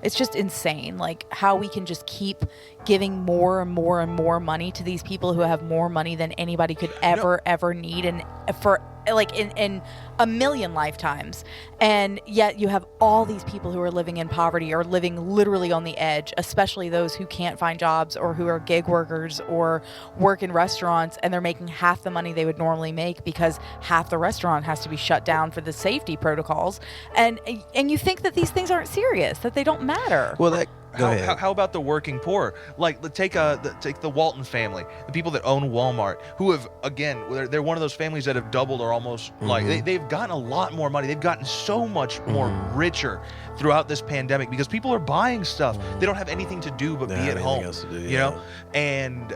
Speaker 3: it's just insane, like how we can just keep giving more and more and more money to these people who have more money than anybody could ever need, and for like in a million lifetimes. And yet you have all these people who are living in poverty or living literally on the edge, especially those who can't find jobs or who are gig workers or work in restaurants, and they're making half the money they would normally make because half the restaurant has to be shut down for the safety protocols. And you think that these things aren't serious, that they don't matter.
Speaker 1: Well,
Speaker 2: how about the working poor? Like, take the Walton family, the people that own Walmart, who have, again, they're one of those families that have doubled or almost, like, they've gotten a lot more money. They've gotten so much more richer throughout this pandemic because people are buying stuff. They don't have anything to do but be at home, you know? And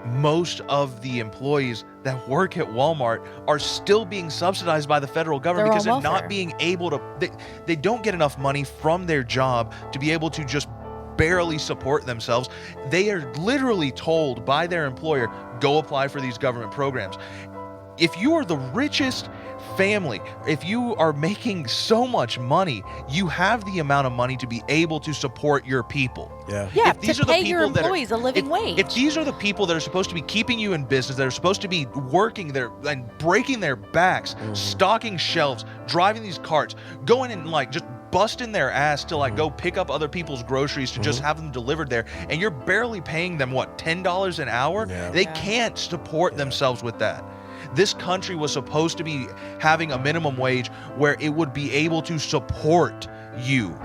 Speaker 2: most of the employees that work at Walmart are still being subsidized by the federal government because they're not being able to, they don't get enough money from their job to be able to just barely support themselves. They are literally told by their employer, go apply for these government programs. if you are the richest family, if you are making so much money, you have the amount of money to be able to support your people.
Speaker 1: Yeah.
Speaker 3: Yeah,
Speaker 2: If these
Speaker 3: to
Speaker 2: are the
Speaker 3: pay your
Speaker 2: people that are-
Speaker 3: employees a living wage.
Speaker 2: If these are the people that are supposed to be keeping you in business, that are supposed to be working there and breaking their backs, stocking shelves, driving these carts, going and like just busting their ass to like go pick up other people's groceries to just have them delivered there, and you're barely paying them what, $10 an hour?
Speaker 1: Yeah.
Speaker 2: They
Speaker 3: Yeah.
Speaker 2: can't support themselves with that. This country was supposed to be having a minimum wage where it would be able to support you,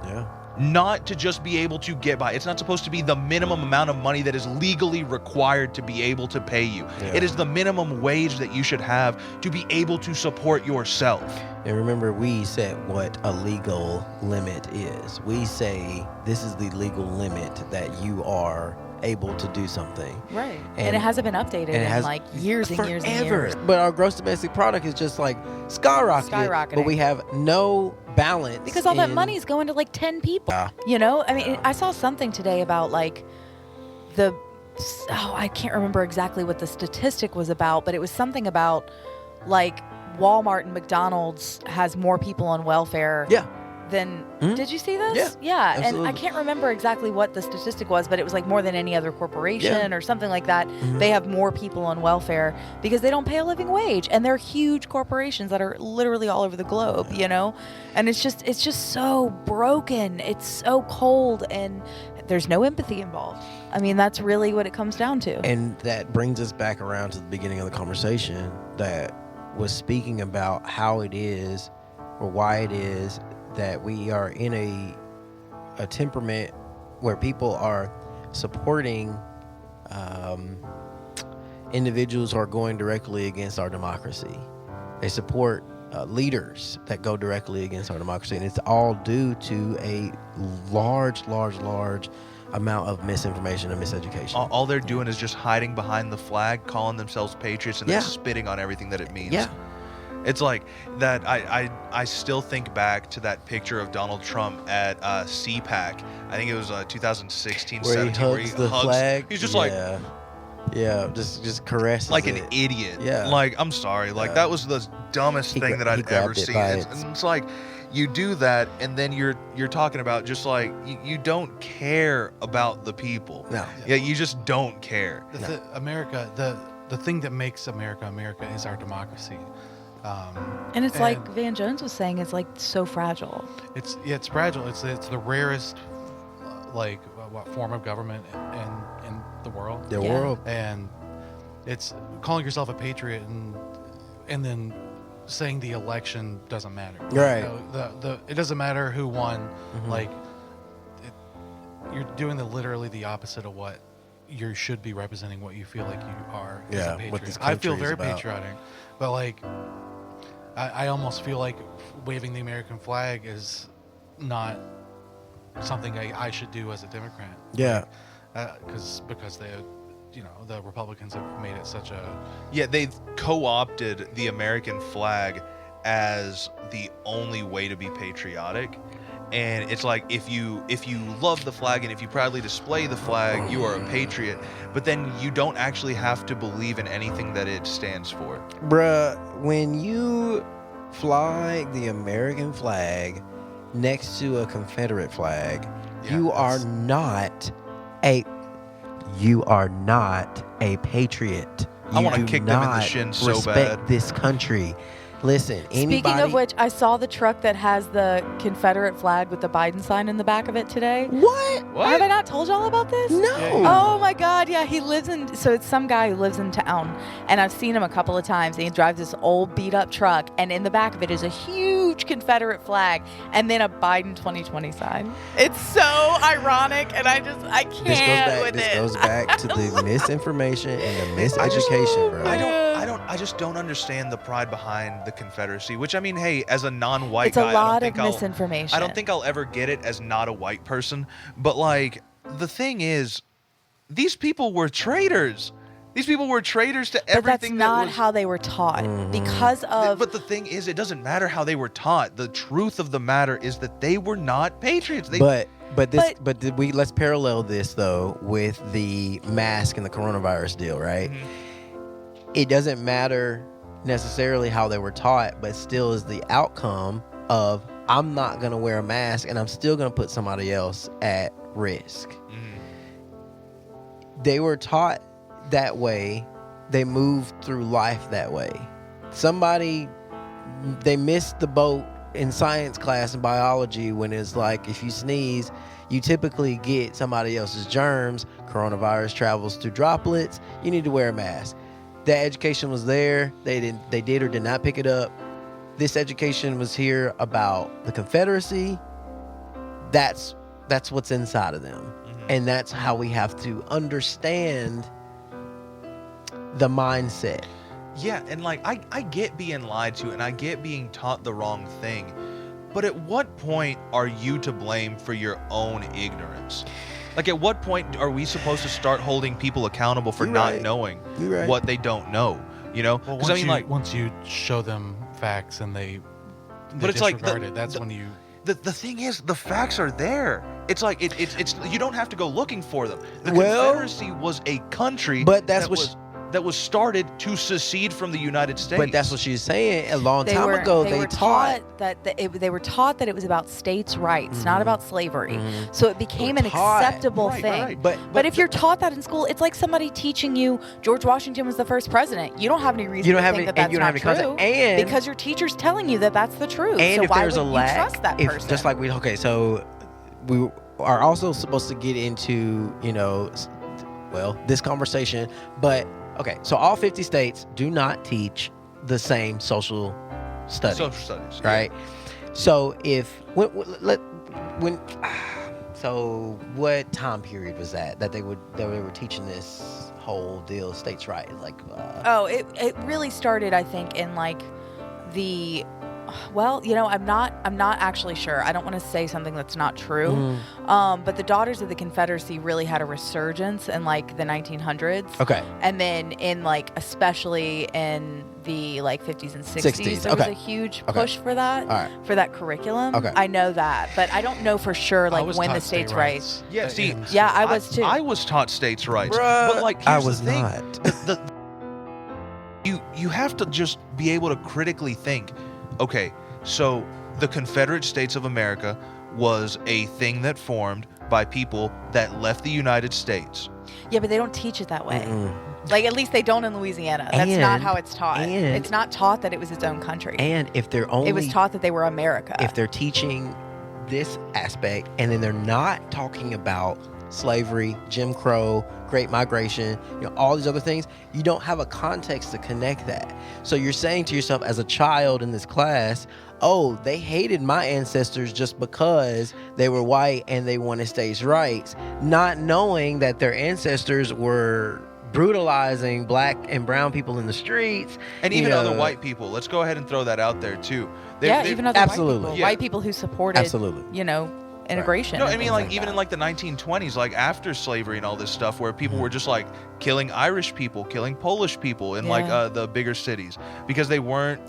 Speaker 1: Yeah.
Speaker 2: not to just be able to get by. It's not supposed to be the minimum amount of money that is legally required to be able to pay you.
Speaker 1: Yeah.
Speaker 2: It is the minimum wage that you should have to be able to support yourself.
Speaker 1: And remember, we set what a legal limit is. We say this is the legal limit that you are able to do something.
Speaker 3: Right.
Speaker 1: And-
Speaker 3: And it hasn't been updated
Speaker 1: and it
Speaker 3: in
Speaker 1: has
Speaker 3: like years and years and
Speaker 1: Forever.
Speaker 3: years.
Speaker 1: But our gross domestic product is just like skyrocketing. But we have no balance.
Speaker 3: Because all that
Speaker 1: in-
Speaker 3: money is going to like 10 people.
Speaker 1: Yeah.
Speaker 3: You know? I mean, I saw something today about like I can't remember exactly what the statistic was about, but it was something about like Walmart and McDonald's has more people on welfare
Speaker 1: Yeah.
Speaker 3: than.
Speaker 1: Mhm.
Speaker 3: Did you see this?
Speaker 1: Yeah,
Speaker 3: Yeah. And
Speaker 1: absolutely.
Speaker 3: I can't remember exactly what the statistic was, but it was like more than any other corporation or something like that.
Speaker 1: Mhm.
Speaker 3: They have more people on welfare because they don't pay a living wage, and they're huge corporations that are literally all over the globe, you know? And it's just so broken. It's so cold, and there's no empathy involved. I mean, that's really what it comes down to.
Speaker 1: And that brings us back around to the beginning of the conversation that was speaking about how it is or why it is that we are in a temperament where people are supporting individuals who are going directly against our democracy. They support leaders that go directly against our democracy, and it's all due to a large amount of misinformation and miseducation.
Speaker 2: All they're doing is just hiding behind the flag, calling themselves patriots, and
Speaker 1: Yeah.
Speaker 2: then spitting on everything that it means.
Speaker 1: Yeah.
Speaker 2: It's like that. I still think back to that picture of Donald Trump at CPAC. I think it was 2016,
Speaker 1: Where he
Speaker 2: 17,
Speaker 1: hugs the flag.
Speaker 2: He's just like
Speaker 1: just caresses
Speaker 2: an
Speaker 1: it.
Speaker 2: idiot.
Speaker 1: Yeah.
Speaker 2: Like, I'm sorry. Like,
Speaker 1: Yeah.
Speaker 2: that was the dumbest
Speaker 1: He
Speaker 2: thing
Speaker 1: gra-
Speaker 2: that
Speaker 1: he
Speaker 2: I'd ever
Speaker 1: grabbed it
Speaker 2: seen.
Speaker 1: by
Speaker 2: And
Speaker 1: its-
Speaker 2: it's like, you do that, and then you're talking about just like you don't care about the people.
Speaker 1: No.
Speaker 2: Yeah, you just don't care.
Speaker 4: America, the thing that makes America America is our democracy.
Speaker 3: And it's like Van Jones was saying, it's like so fragile.
Speaker 4: It's fragile. It's the rarest form of government in the world.
Speaker 1: The
Speaker 3: Yeah.
Speaker 1: world.
Speaker 4: And it's calling yourself a patriot and then saying the election doesn't matter.
Speaker 1: Right.
Speaker 4: You know, it doesn't matter who won.
Speaker 1: Mhm.
Speaker 4: Like you're doing literally the opposite of what you should be representing. What you feel like you are as
Speaker 1: Yeah,
Speaker 4: a patriot.
Speaker 1: what this
Speaker 4: I feel
Speaker 1: country is
Speaker 4: very
Speaker 1: about.
Speaker 4: patriotic, but like I almost feel like waving the American flag is not something I should do as a Democrat.
Speaker 1: Yeah.
Speaker 4: Because they, the Republicans have made it such a.
Speaker 2: Yeah, they've co-opted the American flag as the only way to be patriotic. And it's like, if you love the flag and if you proudly display the flag, you are a patriot. But then you don't actually have to believe in anything that it stands for.
Speaker 1: Bruh, when you fly the American flag next to a Confederate flag,
Speaker 4: Yeah,
Speaker 1: you are
Speaker 4: that's-
Speaker 1: not a patriot.
Speaker 2: I
Speaker 1: You
Speaker 2: wanna
Speaker 1: do
Speaker 2: kick them in the
Speaker 1: not
Speaker 2: shin so
Speaker 1: respect
Speaker 2: bad.
Speaker 1: this country. Listen, anybody.
Speaker 3: Speaking of which, I saw the truck that has the Confederate flag with the Biden sign in the back of it today.
Speaker 1: What?
Speaker 3: Have I not told y'all about this?
Speaker 1: No.
Speaker 3: Oh my God, yeah, he lives in, so it's some guy who lives in town, and I've seen him a couple of times, and he drives this old beat up truck, and in the back of it is a huge Confederate flag, and then a Biden 2020 sign. It's so ironic, and I can't
Speaker 1: This goes back to the misinformation and the
Speaker 2: I just-
Speaker 1: miseducation, bro.
Speaker 2: I just don't understand the pride behind the Confederacy, which, I mean, hey, as a non-white
Speaker 3: It's a
Speaker 2: guy,
Speaker 3: lot of misinformation.
Speaker 2: I don't think I'll ever get it as not a white person. But like, the thing is, these people were traitors. These people were traitors to
Speaker 3: But that's
Speaker 2: everything
Speaker 3: not
Speaker 2: that was.
Speaker 3: how they were taught
Speaker 1: Mhm.
Speaker 3: because of.
Speaker 2: But the thing is, it doesn't matter how they were taught. The truth of the matter is that they were not patriots.
Speaker 1: Let's parallel this though with the mask and the coronavirus deal, right?
Speaker 2: Mhm.
Speaker 1: It doesn't matter necessarily how they were taught, but still is the outcome of I'm not going to wear a mask and I'm still going to put somebody else at risk. They were taught that way. They moved through life that way. They missed the boat in science class and biology when it's like if you sneeze, you typically get somebody else's germs. Coronavirus travels through droplets. You need to wear a mask. That education was there. They did or did not pick it up. This education was here about the Confederacy. That's what's inside of them. And that's how we have to understand the mindset.
Speaker 2: Yeah, and like I get being lied to and I get being taught the wrong thing. But at what point are you to blame for your own ignorance? Like at what point are we supposed to start holding people accountable for not knowing what they don't know? You know?
Speaker 4: Well,
Speaker 2: Because
Speaker 4: once you show them facts and they
Speaker 2: but it's like
Speaker 4: disregard it, that's when you.
Speaker 2: The thing is, the facts are there. It's like it's you don't have to go looking for them. The
Speaker 1: Well,
Speaker 2: Confederacy was a country,
Speaker 1: but that's
Speaker 2: that was started to secede from the United States.
Speaker 1: But that's what she's saying. A long time ago, they
Speaker 3: were
Speaker 1: taught
Speaker 3: that they were taught that it was about states' rights, not about slavery. So it became an acceptable thing.
Speaker 2: Right.
Speaker 3: But if you're taught that in school, it's like somebody teaching you George Washington was the first president. You don't have any reason to think that that's not true,
Speaker 1: and
Speaker 3: because your teacher's telling you that that's the truth.
Speaker 1: And
Speaker 3: so
Speaker 1: if
Speaker 3: why
Speaker 1: there's
Speaker 3: would
Speaker 1: a
Speaker 3: you
Speaker 1: lack,
Speaker 3: trust that person?
Speaker 1: just like so we are also supposed to get into this conversation, but. Okay, so all 50 states do not teach the same social studies.
Speaker 2: Social studies,
Speaker 1: right?
Speaker 2: Yeah.
Speaker 1: So so what time period was that they were teaching this whole deal, states' rights? Like,
Speaker 3: it really started, I think, in like the. Well, I'm not actually sure. I don't want to say something that's not true. But the Daughters of the Confederacy really had a resurgence in like the 1900s.
Speaker 1: Okay.
Speaker 3: And then in like especially in the like 50s and 60s, there was a huge push for that, for that curriculum.
Speaker 1: Okay.
Speaker 3: I know that, but I don't know for sure like when the states' rights.
Speaker 2: Yeah, see,
Speaker 3: yeah, I was too.
Speaker 2: I was taught states' rights,
Speaker 1: Bruh,
Speaker 2: but like
Speaker 1: I
Speaker 2: here's
Speaker 1: was
Speaker 2: the thing.
Speaker 1: not.
Speaker 2: You have to just be able to critically think. Okay, so the Confederate States of America was a thing that formed by people that left the United States.
Speaker 3: Yeah, but they don't teach it that way. Like, at least they don't in Louisiana. That's not how it's taught. It's not taught that it was its own country.
Speaker 1: And if they're only...
Speaker 3: It was taught that they were America.
Speaker 1: If they're teaching this aspect and then they're not talking about slavery, Jim Crow, Great Migration, all these other things, you don't have a context to connect that. So you're saying to yourself as a child in this class, oh, they hated my ancestors just because they were white and they wanted states' rights, not knowing that their ancestors were brutalizing black and brown people in the streets.
Speaker 2: And even other white people. Let's go ahead and throw that out there, too.
Speaker 3: Even other
Speaker 1: absolutely.
Speaker 3: white people. White people who supported, integration.
Speaker 2: No, I mean, like, even in like the 1920s, like after slavery and all this stuff, where people were just like killing Irish people, killing Polish people in like the bigger cities because they were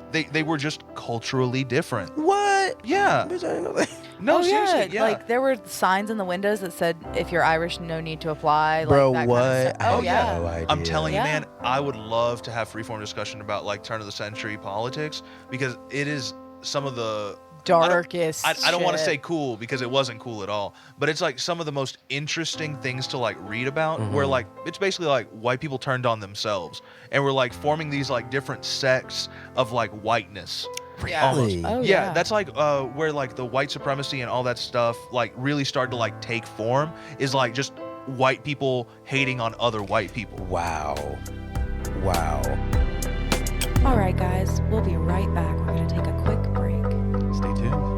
Speaker 2: just culturally different.
Speaker 1: What?
Speaker 2: Yeah.
Speaker 1: Bitch, I didn't know that.
Speaker 2: No, seriously. Yeah.
Speaker 3: Like there were signs in the windows that said, "If you're Irish, no need to apply."
Speaker 1: Bro,
Speaker 3: like, that
Speaker 1: what?
Speaker 3: Kind of stuff.
Speaker 1: I
Speaker 3: Oh yeah.
Speaker 1: had no idea.
Speaker 2: I'm telling you,
Speaker 3: Yeah.
Speaker 2: man, I would love to have freeform discussion about like turn of the century politics because it is some of the
Speaker 3: Darkest.
Speaker 2: I don't want to
Speaker 3: shit.
Speaker 2: say cool because it wasn't cool at all, but it's like some of the most interesting things to like read about where like it's basically like white people turned on themselves and we're like forming these like different sects of like whiteness.
Speaker 3: Yeah.
Speaker 1: Really?
Speaker 3: Oh,
Speaker 2: Yeah, that's like where like the white supremacy and all that stuff like really started to like take form is like just white people hating on other white people.
Speaker 1: Wow.
Speaker 3: All right, guys, we'll be right back. We're going to take a quick break.
Speaker 4: Stay tuned.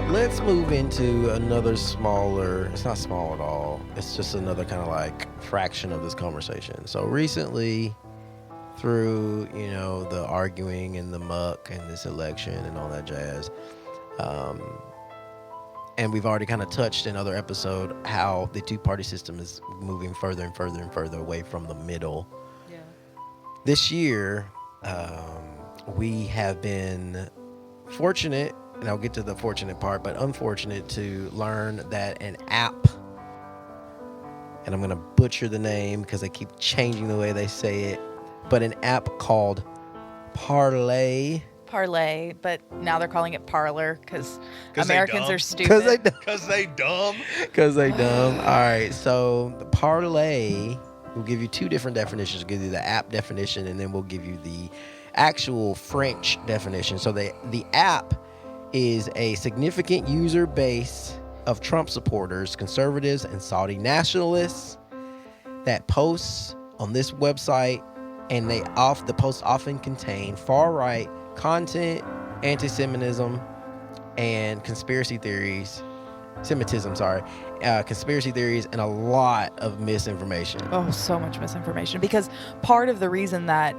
Speaker 1: Let's move into another smaller, it's not small at all, it's just another kind of like fraction of this conversation. So recently, through, the arguing and the muck and this election and all that jazz, and we've already kind of touched in other episode how the two-party system is moving further and further and further away from the middle This year, we have been fortunate, and I'll get to the fortunate part, but unfortunate to learn that an app, and I'm going to butcher the name because they keep changing the way they say it, but an app called Parler.
Speaker 3: Parlay, but now they're calling it Parler because
Speaker 2: 'Cause they
Speaker 3: Americans
Speaker 2: dumb.
Speaker 3: are stupid.
Speaker 2: Because they dumb.
Speaker 1: Because they dumb. All right, so the Parler will give you two different definitions. We'll give you the app definition, and then we'll give you the actual French definition. So the app is a significant user base of Trump supporters, conservatives, and Saudi nationalists that posts on this website, and the posts often contain far-right content, anti-Semitism, and conspiracy theories. Conspiracy theories, and a lot of misinformation.
Speaker 3: Oh, so much misinformation. Because part of the reason that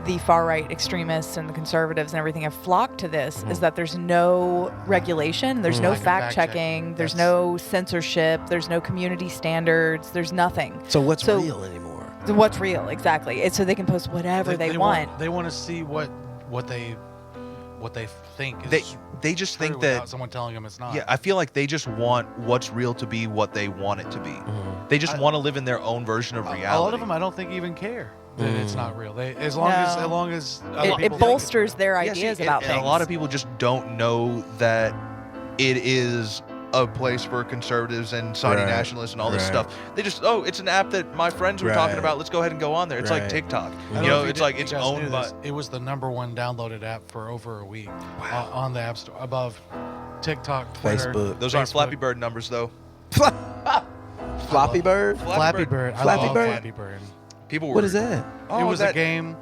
Speaker 3: the far-right extremists and the conservatives and everything have flocked to this is that there's no regulation, there's no
Speaker 4: Lack of
Speaker 3: fact-checking, there's no censorship, there's no community standards, there's nothing.
Speaker 1: So what's real anymore?
Speaker 3: What's real, exactly. It's so they can post whatever they want.
Speaker 4: They want to see what they think is
Speaker 2: They just
Speaker 4: true
Speaker 2: think that
Speaker 4: without someone telling them it's not.
Speaker 2: Yeah, I feel like they just want what's real to be what they want it to be. They just want to live in their own version of reality.
Speaker 4: A lot of them, I don't think, even care that it's not real. As long as other
Speaker 3: it
Speaker 4: people
Speaker 3: bolsters their
Speaker 2: Yeah,
Speaker 3: ideas
Speaker 2: see,
Speaker 3: about
Speaker 2: and
Speaker 3: things.
Speaker 2: a lot of people just don't know that it is a place for conservatives and Saudi nationalists and all this stuff. They just, it's an app that my friends were talking about. Let's go ahead and go on there. It's like TikTok.
Speaker 4: I
Speaker 2: You know,
Speaker 4: if
Speaker 2: it's
Speaker 4: you
Speaker 2: like
Speaker 4: you
Speaker 2: it's
Speaker 4: guys
Speaker 2: owned
Speaker 4: knew
Speaker 2: by.
Speaker 4: this. It was the #1 downloaded app for over a week on the App Store, above TikTok, Twitter,
Speaker 1: Facebook.
Speaker 2: Those aren't
Speaker 4: Facebook.
Speaker 2: Flappy Bird numbers though.
Speaker 1: Floppy Bird?
Speaker 4: Flappy Bird. I
Speaker 1: Flappy
Speaker 4: love
Speaker 1: Bird?
Speaker 4: Flappy Bird.
Speaker 2: People were.
Speaker 1: What is that?
Speaker 2: Oh,
Speaker 4: It was
Speaker 2: that,
Speaker 4: a game,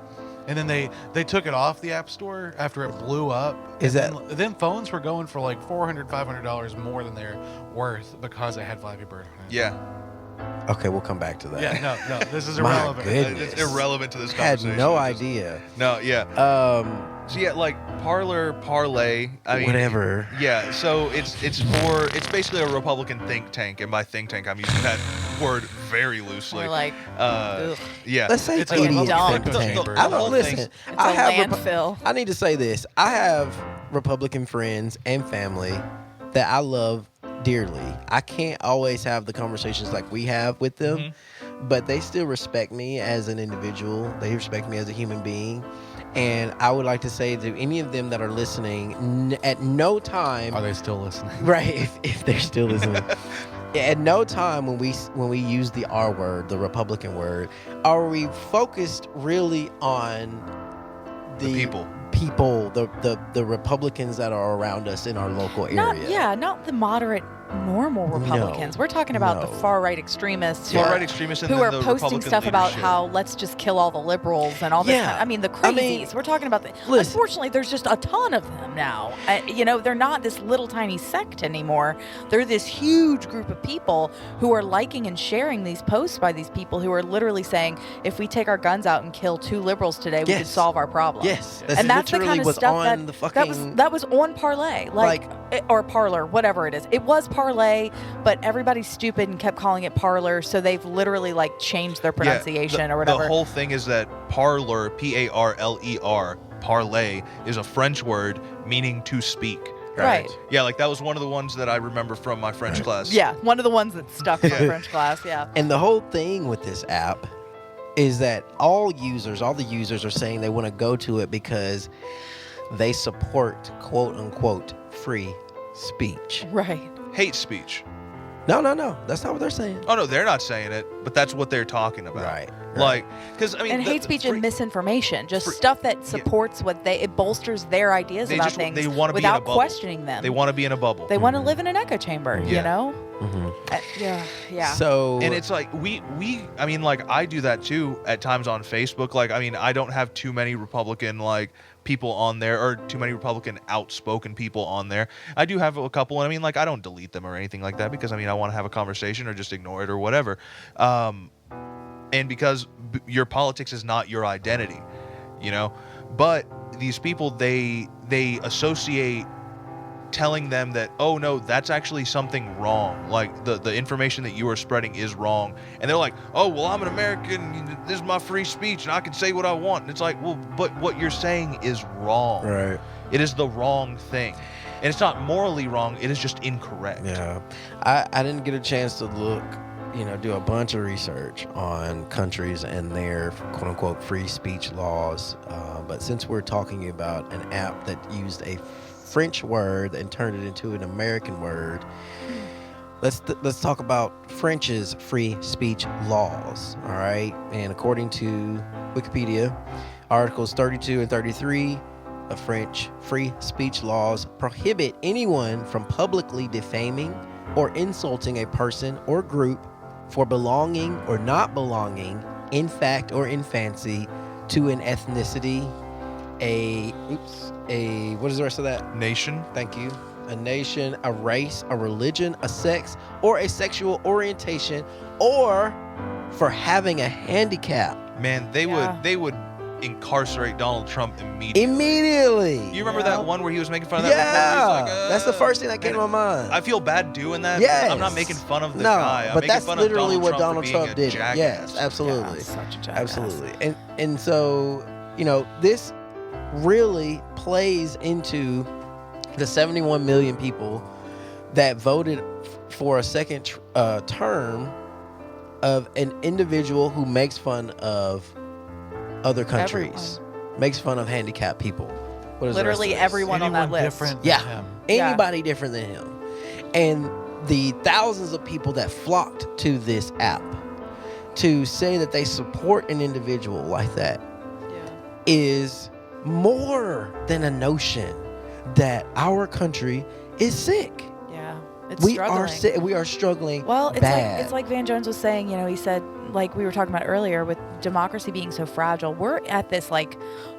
Speaker 4: and then they took it off the App Store after it blew up.
Speaker 1: Is
Speaker 4: And
Speaker 1: that-
Speaker 4: then phones were going for like $400-$500 more than they're worth because they had Flappy Bird on it.
Speaker 2: Yeah.
Speaker 1: Okay, we'll come back to that.
Speaker 4: Yeah, no, this is
Speaker 1: My
Speaker 4: irrelevant.
Speaker 1: goodness.
Speaker 2: It's irrelevant to this
Speaker 1: Had
Speaker 2: conversation.
Speaker 1: no
Speaker 2: It's just-
Speaker 1: idea.
Speaker 2: No, yeah.
Speaker 1: Um,
Speaker 2: So yeah, like Parler, Parlay. I mean,
Speaker 1: whatever.
Speaker 2: Yeah, so it's basically a Republican think tank, and by think tank I'm using that word very loosely.
Speaker 3: We're like,
Speaker 2: uh,
Speaker 3: ugh.
Speaker 2: yeah,
Speaker 1: Let's say
Speaker 4: It's
Speaker 1: idiot
Speaker 3: like a dumb
Speaker 1: think
Speaker 3: echo
Speaker 1: tank.
Speaker 4: chamber.
Speaker 1: I
Speaker 2: The
Speaker 1: don't
Speaker 2: whole
Speaker 1: listen.
Speaker 2: thing's-
Speaker 3: It's
Speaker 1: I
Speaker 3: a
Speaker 1: have
Speaker 3: landfill.
Speaker 1: I need to say this. I have Republican friends and family that I love dearly. I can't always have the conversations like we have with them, but they still respect me as an individual. They respect me as a human being. And I would like to say to any of them that are listening, at no time,
Speaker 4: Are they still listening?
Speaker 1: right? If they're still listening, at no time when we use the R word, the Republican word, are we focused really on
Speaker 2: the people.
Speaker 1: the Republicans that are around us in our local area.
Speaker 3: Not the moderate, normal Republicans. We're talking about the
Speaker 1: no.
Speaker 3: far right extremists
Speaker 2: Far right extremists and
Speaker 3: who
Speaker 2: then
Speaker 3: are
Speaker 2: the
Speaker 3: posting
Speaker 2: Republican
Speaker 3: stuff about
Speaker 2: leadership.
Speaker 3: how let's just kill all the liberals and all this.
Speaker 1: Yeah.
Speaker 3: I mean, the
Speaker 1: I
Speaker 3: crazies.
Speaker 1: mean,
Speaker 3: We're talking about the.
Speaker 1: listen.
Speaker 3: Unfortunately, there's just a ton of them now. They're not this little tiny sect anymore. They're this huge group of people who are liking and sharing these posts by these people who are literally saying, if we take our guns out and kill 2 liberals today, we could
Speaker 1: Yes.
Speaker 3: solve our problem.
Speaker 1: Yes,
Speaker 3: And that's the
Speaker 1: literally
Speaker 3: kind of
Speaker 1: was
Speaker 3: stuff
Speaker 1: on the fucking.
Speaker 3: that was on Parlay, or Parler, whatever it is. It was Parlay, but everybody's stupid and kept calling it Parler, so they've literally changed their pronunciation
Speaker 2: the,
Speaker 3: or whatever.
Speaker 2: The whole thing is that parlor, Parler, parlay, is a French word meaning to speak.
Speaker 3: Right.
Speaker 2: Yeah, that was one of the ones that I remember from my French class.
Speaker 3: Yeah, one of the ones that stuck from French class. Yeah.
Speaker 1: And the whole thing with this app is that all the users are saying they want to go to it because they support quote unquote free speech.
Speaker 3: Right.
Speaker 2: Hate speech.
Speaker 1: No, that's not what they're saying.
Speaker 2: Oh no, they're not saying it, but that's what they're talking about.
Speaker 1: Right.
Speaker 2: Because I mean,
Speaker 3: And hate speech and misinformation, just stuff that supports it bolsters their ideas about things
Speaker 2: they want to be in a
Speaker 3: without
Speaker 2: bubble.
Speaker 3: questioning them.
Speaker 2: They want to be in a bubble.
Speaker 3: They want to live in an echo chamber, you
Speaker 2: Yeah.
Speaker 3: know?
Speaker 1: Mm-hmm.
Speaker 3: Yeah.
Speaker 1: So
Speaker 2: And it's like I mean, I do that too at times on Facebook. I mean, I don't have too many Republican people on there, or too many Republican outspoken people on there. I do have a couple, and I mean, I don't delete them or anything like that because I mean, I want to have a conversation or just ignore it or whatever. And because your politics is not your identity, you know. But these people, they associate telling them that, oh no, that's actually something wrong. Like the information that you are spreading is wrong. And they're like, oh, well, I'm an American. This is my free speech and I can say what I want. And it's like, well, but what you're saying is wrong.
Speaker 1: Right.
Speaker 2: It is the wrong thing. And it's not morally wrong. It is just incorrect.
Speaker 1: Yeah. I didn't get a chance to look, do a bunch of research on countries and their quote unquote free speech laws. But since we're talking about an app that used a French word and turned it into an American word, let's talk about French's free speech laws. All right. And according to Wikipedia, articles 32 and 33 of French free speech laws prohibit anyone from publicly defaming or insulting a person or group for belonging or not belonging, in fact or in fancy, to an ethnicity, what is the rest of that?
Speaker 2: Nation.
Speaker 1: Thank you. A nation, a race, a religion, a sex, or a sexual orientation, or for having a handicap.
Speaker 2: Man, they would incarcerate Donald Trump immediately. You remember that one where he was making fun of that?
Speaker 1: Yeah,
Speaker 2: He's like,
Speaker 1: that's the first thing that came to my mind.
Speaker 2: I feel bad doing that.
Speaker 1: Yes.
Speaker 2: I'm not making fun of the guy. I'm
Speaker 1: but
Speaker 2: making
Speaker 1: that's
Speaker 2: fun
Speaker 1: literally
Speaker 2: of
Speaker 1: what
Speaker 2: Donald
Speaker 1: Trump
Speaker 2: for being
Speaker 1: did.
Speaker 2: a jackass.
Speaker 1: Yes, absolutely.
Speaker 3: Yeah, such a jackass.
Speaker 1: Absolutely. And so, this really plays into the 71 million people that voted for a second term of an individual who makes fun of other countries, makes fun of handicapped people. What is the rest
Speaker 3: Literally
Speaker 1: of this?
Speaker 3: everyone on that list.
Speaker 4: Different
Speaker 1: Yeah.
Speaker 4: than him.
Speaker 1: Anybody different than him. And the thousands of people that flocked to this app to say that they support an individual like that is more than a notion that our country is sick.
Speaker 3: Yeah. It's
Speaker 1: We
Speaker 3: struggling.
Speaker 1: are sick. We are struggling.
Speaker 3: Well,
Speaker 1: bad.
Speaker 3: it's like Van Jones was saying, he said, like we were talking about earlier, with democracy being so fragile, we're at this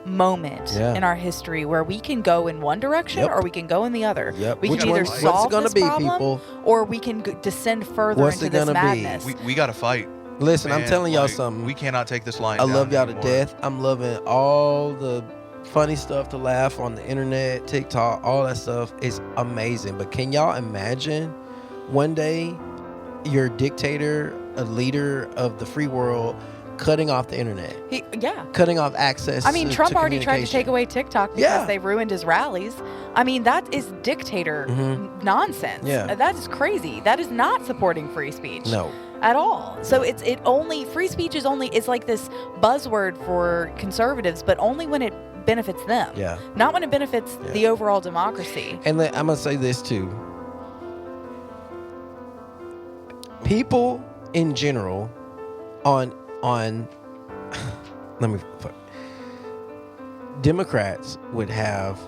Speaker 3: moment in our history where we can go in one direction or we can go in the other.
Speaker 1: Yep.
Speaker 3: We
Speaker 1: Which
Speaker 3: can either
Speaker 1: what's it
Speaker 3: solve
Speaker 1: gonna
Speaker 3: this
Speaker 1: be,
Speaker 3: problem
Speaker 1: people?
Speaker 3: or we can descend further
Speaker 1: What's
Speaker 3: into
Speaker 1: it
Speaker 3: this
Speaker 1: gonna be?
Speaker 3: madness.
Speaker 2: We got to fight.
Speaker 1: Listen, I'm
Speaker 2: Man,
Speaker 1: telling y'all something.
Speaker 2: We cannot take this line
Speaker 1: I
Speaker 2: down
Speaker 1: love y'all
Speaker 2: anymore.
Speaker 1: to death. I'm loving all the funny stuff to laugh on the internet, TikTok, all that stuff is amazing. But can y'all imagine one day your dictator, a leader of the free world, cutting off the internet, cutting off access?
Speaker 3: Trump
Speaker 1: to
Speaker 3: already tried to take
Speaker 1: communication?
Speaker 3: away TikTok because they ruined his rallies. That is dictator nonsense.
Speaker 1: Yeah.
Speaker 3: That is crazy. That is not supporting free speech.
Speaker 1: No.
Speaker 3: At all. So free speech is like this buzzword for conservatives, but only when it benefits them.
Speaker 1: Yeah.
Speaker 3: Not when it benefits the overall democracy.
Speaker 1: And I'm gonna say this too. People in general on Democrats would have,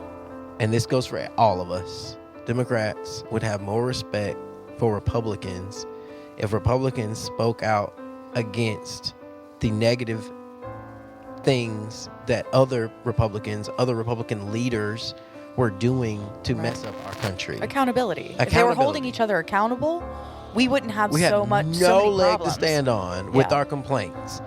Speaker 1: and this goes for all of us, Democrats would have more respect for Republicans if Republicans spoke out against the negative things that other Republican leaders were doing to mess up our country.
Speaker 3: Accountability. If they were holding each other accountable, we wouldn't have so
Speaker 1: no
Speaker 3: many
Speaker 1: leg
Speaker 3: problems.
Speaker 1: to stand on with our complaints.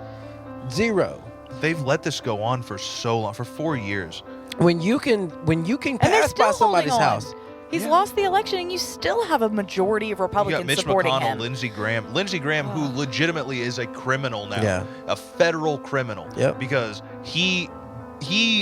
Speaker 1: Zero.
Speaker 2: They've let this go on for so long, for 4 years.
Speaker 1: When you can
Speaker 3: And they're
Speaker 1: pass
Speaker 3: still
Speaker 1: by somebody's
Speaker 3: holding on.
Speaker 1: house.
Speaker 3: He's lost the election, and you still have a majority of
Speaker 2: You got
Speaker 3: Republicans
Speaker 2: Mitch
Speaker 3: supporting
Speaker 2: McConnell,
Speaker 3: him.
Speaker 2: Lindsey Graham, who legitimately is a criminal now,
Speaker 1: Yeah.
Speaker 2: a federal criminal, because he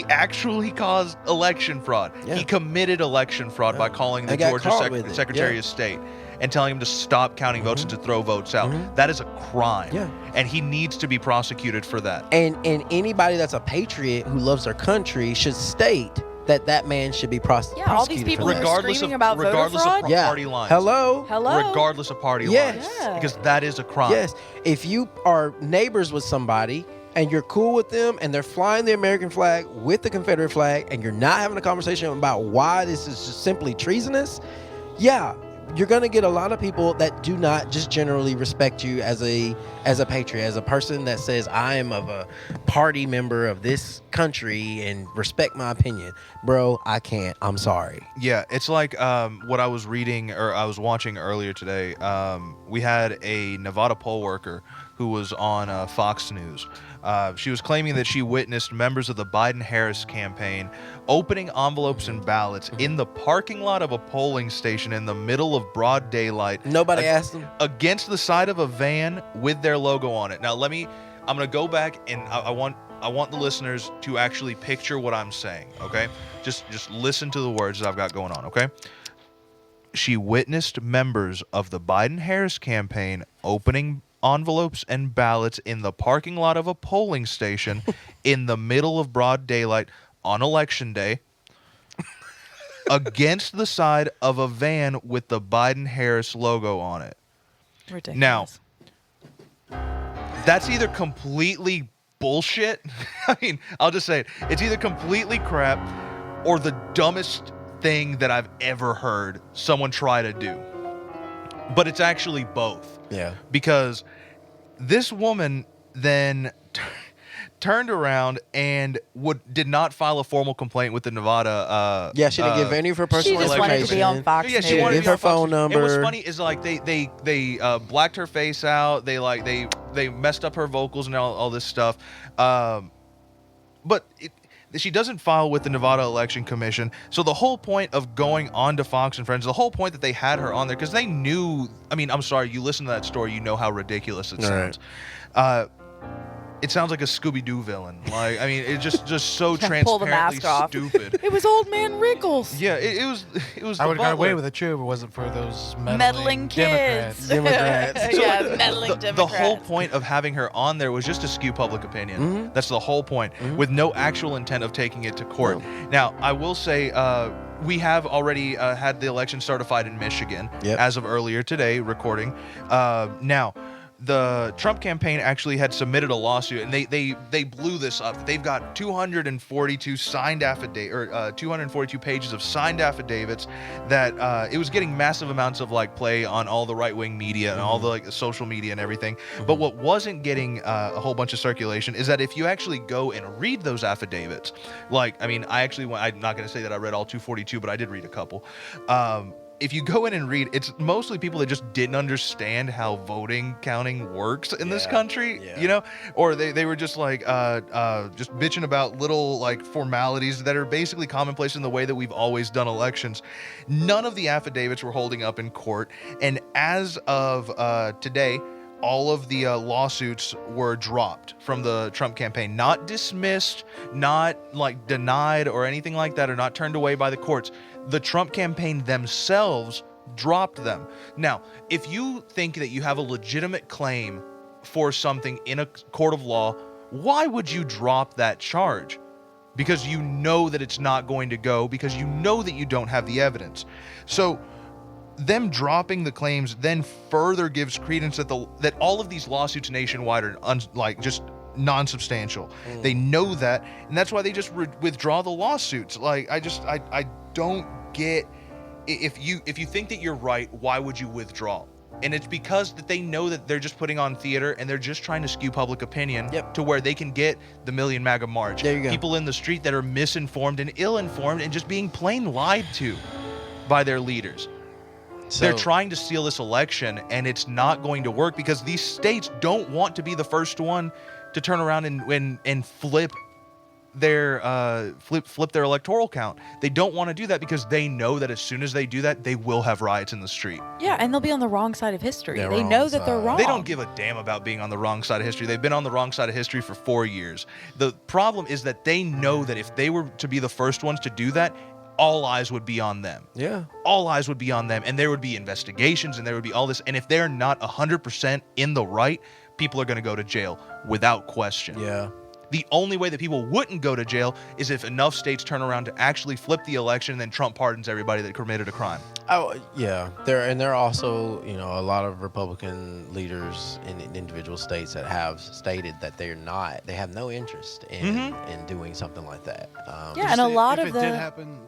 Speaker 2: actually caused election fraud.
Speaker 1: Yeah.
Speaker 2: He committed election fraud by calling the
Speaker 1: And got
Speaker 2: Georgia
Speaker 1: caught with it.
Speaker 2: Secretary
Speaker 1: Yeah.
Speaker 2: of State and telling him to stop counting votes and to throw votes out. That is a crime,
Speaker 1: Yeah.
Speaker 2: and he needs to be prosecuted for that.
Speaker 1: And anybody that's a patriot who loves their country should state that man should be prosecuted.
Speaker 3: Yeah, all these people
Speaker 1: for that.
Speaker 3: who are screaming about voter
Speaker 2: regardless
Speaker 3: fraud.
Speaker 2: of
Speaker 1: Yeah.
Speaker 2: party lines.
Speaker 1: Hello.
Speaker 2: Regardless of party
Speaker 1: Yes.
Speaker 2: lines,
Speaker 3: Yeah.
Speaker 2: because that is a crime.
Speaker 1: Yes. If you are neighbors with somebody and you're cool with them and they're flying the American flag with the Confederate flag and you're not having a conversation about why this is just simply treasonous, you're gonna get a lot of people that do not just generally respect you as a patriot, as a person that says I am of a party member of this country and respect my opinion. Bro, I can't. I'm sorry.
Speaker 2: Yeah, it's like what I was reading or I was watching earlier today. We had a Nevada poll worker who was on Fox News. She was claiming that she witnessed members of the Biden-Harris campaign opening envelopes and ballots in the parking lot of a polling station in the middle of broad daylight.
Speaker 1: Nobody asked them.
Speaker 2: Against the side of a van with their logo on it. Now, I'm going to go back and I want the listeners to actually picture what I'm saying, okay? Just listen to the words that I've got going on, okay? She witnessed members of the Biden-Harris campaign opening envelopes and ballots in the parking lot of a polling station in the middle of broad daylight on election day against the side of a van with the Biden-Harris logo on it.
Speaker 3: Ridiculous.
Speaker 2: Now, that's either completely bullshit. I mean, I'll just say it. It's either completely crap or the dumbest thing that I've ever heard someone try to do. But it's actually both.
Speaker 1: Yeah.
Speaker 2: Because this woman then turned around and did not file a formal complaint with the Nevada.
Speaker 1: Yeah, she didn't give any of her personal
Speaker 3: She just
Speaker 1: information.
Speaker 3: wanted to be on Fox
Speaker 2: Yeah,
Speaker 3: News.
Speaker 2: she wanted to
Speaker 1: Give
Speaker 2: be
Speaker 1: her
Speaker 2: on Fox
Speaker 1: phone
Speaker 2: News. And what's
Speaker 1: number.
Speaker 2: funny is like they blacked her face out. They messed up her vocals and all this stuff. But she doesn't file with the Nevada Election Commission. So the whole point of going on to Fox and Friends, the whole point that they had her on there, because they knew, I mean, I'm sorry, you listen to that story, you know how ridiculous it sounds. It sounds like a Scooby-Doo villain. Like, I mean, it's just so
Speaker 3: Yeah, pull the
Speaker 2: transparently
Speaker 3: mask off.
Speaker 2: stupid.
Speaker 3: It was old man Rickles.
Speaker 2: Yeah, it was
Speaker 4: I would have
Speaker 2: the
Speaker 4: got away
Speaker 2: butler.
Speaker 4: with it too if it wasn't for those
Speaker 3: Meddling kids.
Speaker 1: Democrats.
Speaker 3: Yeah, meddling Democrats.
Speaker 2: The whole point of having her on there was just to skew public opinion. That's the whole point, with no actual intent of taking it to court. Now, I will say, we have already had the election certified in Michigan as of earlier today, recording. Now, the Trump campaign actually had submitted a lawsuit, and they blew this up. They've got 242 signed 242 pages of signed affidavits that it was getting massive amounts of like play on all the right-wing media and all the like social media and everything. But what wasn't getting a whole bunch of circulation is that if you actually go and read those affidavits, like, I mean, I'm not going to say that I read all 242, but I did read a couple. If you go in and read, it's mostly people that just didn't understand how voting counting works in this country, you know, or they were just like just bitching about little like formalities that are basically commonplace in the way that we've always done elections. None of the affidavits were holding up in court, and as of today, all of the lawsuits were dropped from the Trump campaign, not dismissed, not like denied or anything like that, or not turned away by the courts. The Trump campaign themselves dropped them. Now, if you think that you have a legitimate claim for something in a court of law, why would you drop that charge? Because you know that it's not going to go, because you know that you don't have the evidence. So them dropping the claims then further gives credence that all of these lawsuits nationwide are just non-substantial. They know that, and that's why they just withdraw the lawsuits. Like, I don't get, if you think that you're right, why would you withdraw? And it's because that they know that they're just putting on theater, and they're just trying to skew public opinion to where they can get the Million MAGA March.
Speaker 1: There you go.
Speaker 2: People in the street that are misinformed and ill-informed and just being plain lied to by their leaders.
Speaker 1: So,
Speaker 2: They're trying to steal this election, and it's not going to work because these states don't want to be the first one to turn around and flip their electoral count. They don't want to do that because they know that as soon as they do that, they will have riots in the street.
Speaker 3: Yeah, and they'll be on the wrong side of history.
Speaker 1: They're
Speaker 3: They
Speaker 1: wrong
Speaker 3: know that they're
Speaker 1: side.
Speaker 3: wrong.
Speaker 2: They don't give a damn about being on the wrong side of history. They've been on the wrong side of history for 4 years. The problem is that they know that if they were to be the first ones to do that, all eyes would be on them.
Speaker 1: yeah.
Speaker 2: All eyes would be on them, and there would be investigations, and there would be all this. And if they're not 100% in the right, people are going to go to jail without question.
Speaker 1: Yeah.
Speaker 2: The only way that people wouldn't go to jail is if enough states turn around to actually flip the election, and then Trump pardons everybody that committed a crime.
Speaker 1: Oh, yeah. There are also, a lot of Republican leaders in individual states that have stated that they have no interest in doing something like that.
Speaker 3: Yeah, and a lot
Speaker 4: if
Speaker 3: of
Speaker 4: it
Speaker 3: the
Speaker 4: did happen,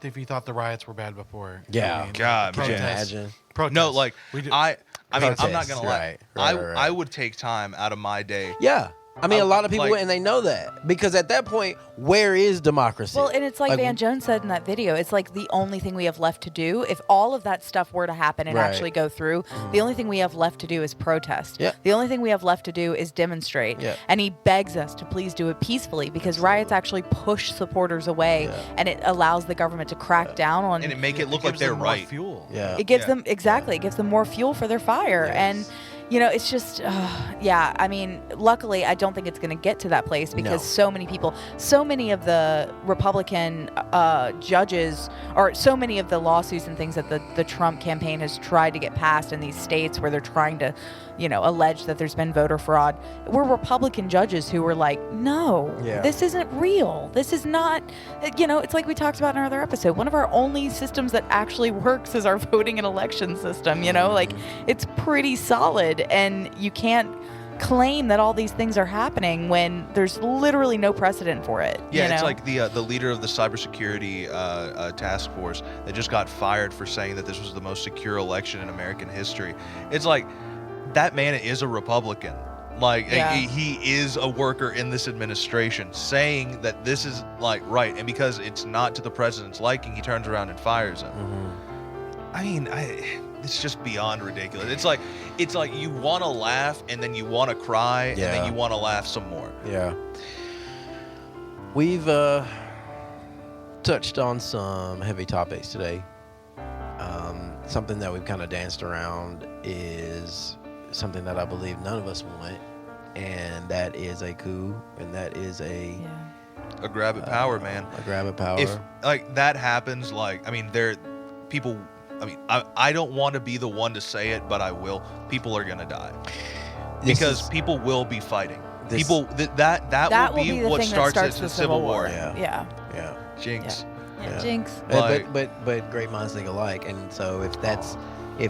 Speaker 4: if you thought the riots were bad before.
Speaker 1: Yeah.
Speaker 2: God,
Speaker 1: Could you
Speaker 4: protests.
Speaker 1: imagine?
Speaker 4: Protests.
Speaker 2: No, like
Speaker 4: We do-
Speaker 2: I mean, I'm not
Speaker 1: Protests,
Speaker 2: gonna lie.
Speaker 1: right.
Speaker 2: I would take time out of my day.
Speaker 1: Yeah. I mean, a lot of people,
Speaker 2: like-
Speaker 1: and they know that, because at that point, where is democracy?
Speaker 3: Well, and it's like Van Jones said in that video, it's like the only thing we have left to do. If all of that stuff were to happen and
Speaker 1: Right.
Speaker 3: actually go through, the only thing we have left to do is protest.
Speaker 1: Yeah.
Speaker 3: The only thing we have left to do is demonstrate.
Speaker 1: Yeah.
Speaker 3: And he begs us to please do it peacefully, because riots actually push supporters away, and it allows the government to crack down on.
Speaker 2: And it make it look
Speaker 4: gives
Speaker 2: like they're
Speaker 4: them more
Speaker 2: right.
Speaker 4: Fuel.
Speaker 1: Yeah.
Speaker 3: It gives
Speaker 2: Yeah.
Speaker 3: them it gives them more fuel for their fire.
Speaker 1: Yes.
Speaker 3: And it's just yeah, I mean, luckily I don't think it's going to get to that place, because
Speaker 1: No.
Speaker 3: so many of the Republican judges, or so many of the lawsuits and things that the Trump campaign has tried to get passed in these states where they're trying to allege that there's been voter fraud, were Republican judges who were like, no,
Speaker 1: Yeah.
Speaker 3: this isn't real. This is not, it's like we talked about in our other episode. One of our only systems that actually works is our voting and election system, like it's pretty solid, and you can't claim that all these things are happening when there's literally no precedent for it.
Speaker 2: Yeah, it's like the leader of the cybersecurity task force that just got fired for saying that this was the most secure election in American history. It's like, that man is a Republican. Like,
Speaker 3: Yeah.
Speaker 2: he is a worker in this administration, saying that this is like right, and because it's not to the president's liking, he turns around and fires him. I mean, it's just beyond ridiculous. It's like you want to laugh and then you want to cry and
Speaker 1: Yeah.
Speaker 2: then you want to laugh some more.
Speaker 1: Yeah. We've touched on some heavy topics today. Something that we've kind of danced around is something that I believe none of us want, and that is a coup, and that is a
Speaker 2: grab at power, man.
Speaker 1: A grab at power.
Speaker 2: If like that happens, like, I mean, people. I mean, I don't want to be the one to say it, but I will. People are gonna die because people will be fighting. People that will be
Speaker 3: the
Speaker 2: what
Speaker 3: thing that
Speaker 2: starts the Civil War.
Speaker 1: Yeah.
Speaker 2: Jinx.
Speaker 1: Yeah.
Speaker 3: Jinx.
Speaker 1: But great minds think alike, and so if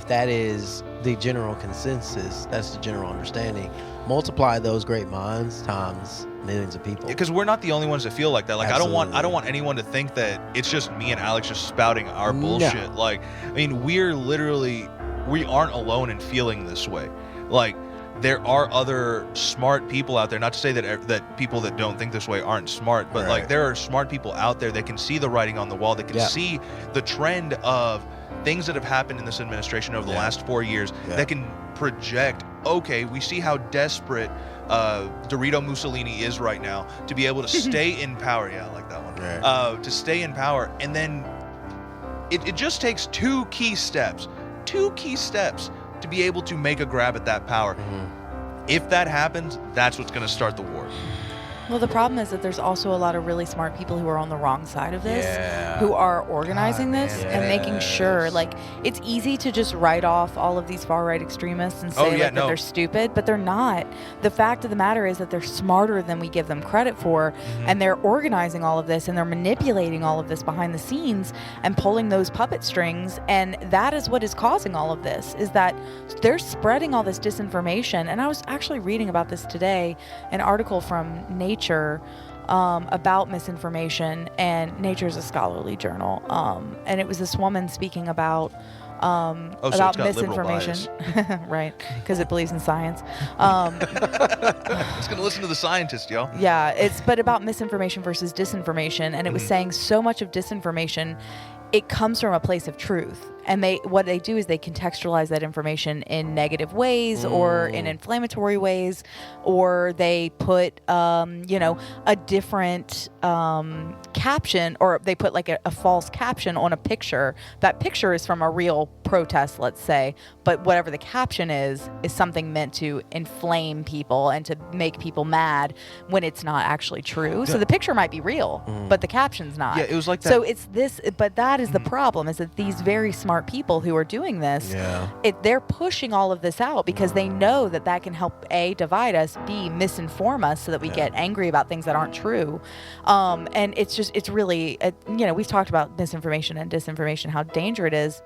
Speaker 1: that is the general consensus, that's the general understanding. Multiply those great minds times millions of people.
Speaker 2: Because we're not the only ones that feel like that. Like, I don't
Speaker 1: Absolutely.
Speaker 2: want anyone to think that it's just me and Alex just spouting our bullshit. Like, I mean, we aren't alone in feeling this way. Like, there are other smart people out there. Not to say that people that don't think this way aren't smart, but like, there are smart people out there that can see the writing on the wall, that can see the trend of things that have happened in this administration over the last 4 years, that can project, okay, we see how desperate Dorito Mussolini is right now to be able to stay in power. Yeah, I like that one. To stay in power. And then it just takes two key steps to be able to make a grab at that power. If that happens, that's what's going to start the war.
Speaker 3: Well, the problem is that there's also a lot of really smart people who are on the wrong side of this,
Speaker 1: Yeah.
Speaker 3: who are organizing
Speaker 1: God,
Speaker 3: this
Speaker 1: man.
Speaker 3: and making sure, like, it's easy to just write off all of these far-right extremists and say that they're stupid, but they're not. The fact of the matter is that they're smarter than we give them credit for, and they're organizing all of this, and they're manipulating all of this behind the scenes and pulling those puppet strings, and that is what is causing all of this, is that they're spreading all this disinformation. And I was actually reading about this today, an article from Nature about misinformation, and Nature is a scholarly journal, and it was this woman speaking about
Speaker 2: it's got
Speaker 3: misinformation, right? Because it believes in science.
Speaker 2: It's gonna listen to the scientist, y'all.
Speaker 3: Yeah, but about misinformation versus disinformation, and it was saying so much of disinformation, it comes from a place of truth, and what they do is they contextualize that information in negative ways or in inflammatory ways, or they put a different caption, or they put like a false caption on a picture. That picture is from a real protest, let's say, but whatever the caption is something meant to inflame people and to make people mad when it's not actually true. So the picture might be real, but the caption's not.
Speaker 2: Yeah, it was like that.
Speaker 3: So it's this, but that is the problem, is that these very smart people who are doing this, they're pushing all of this out because they know that can help A, divide us, B, misinform us so that we get angry about things that aren't true. And it's really, we've talked about misinformation and disinformation, how dangerous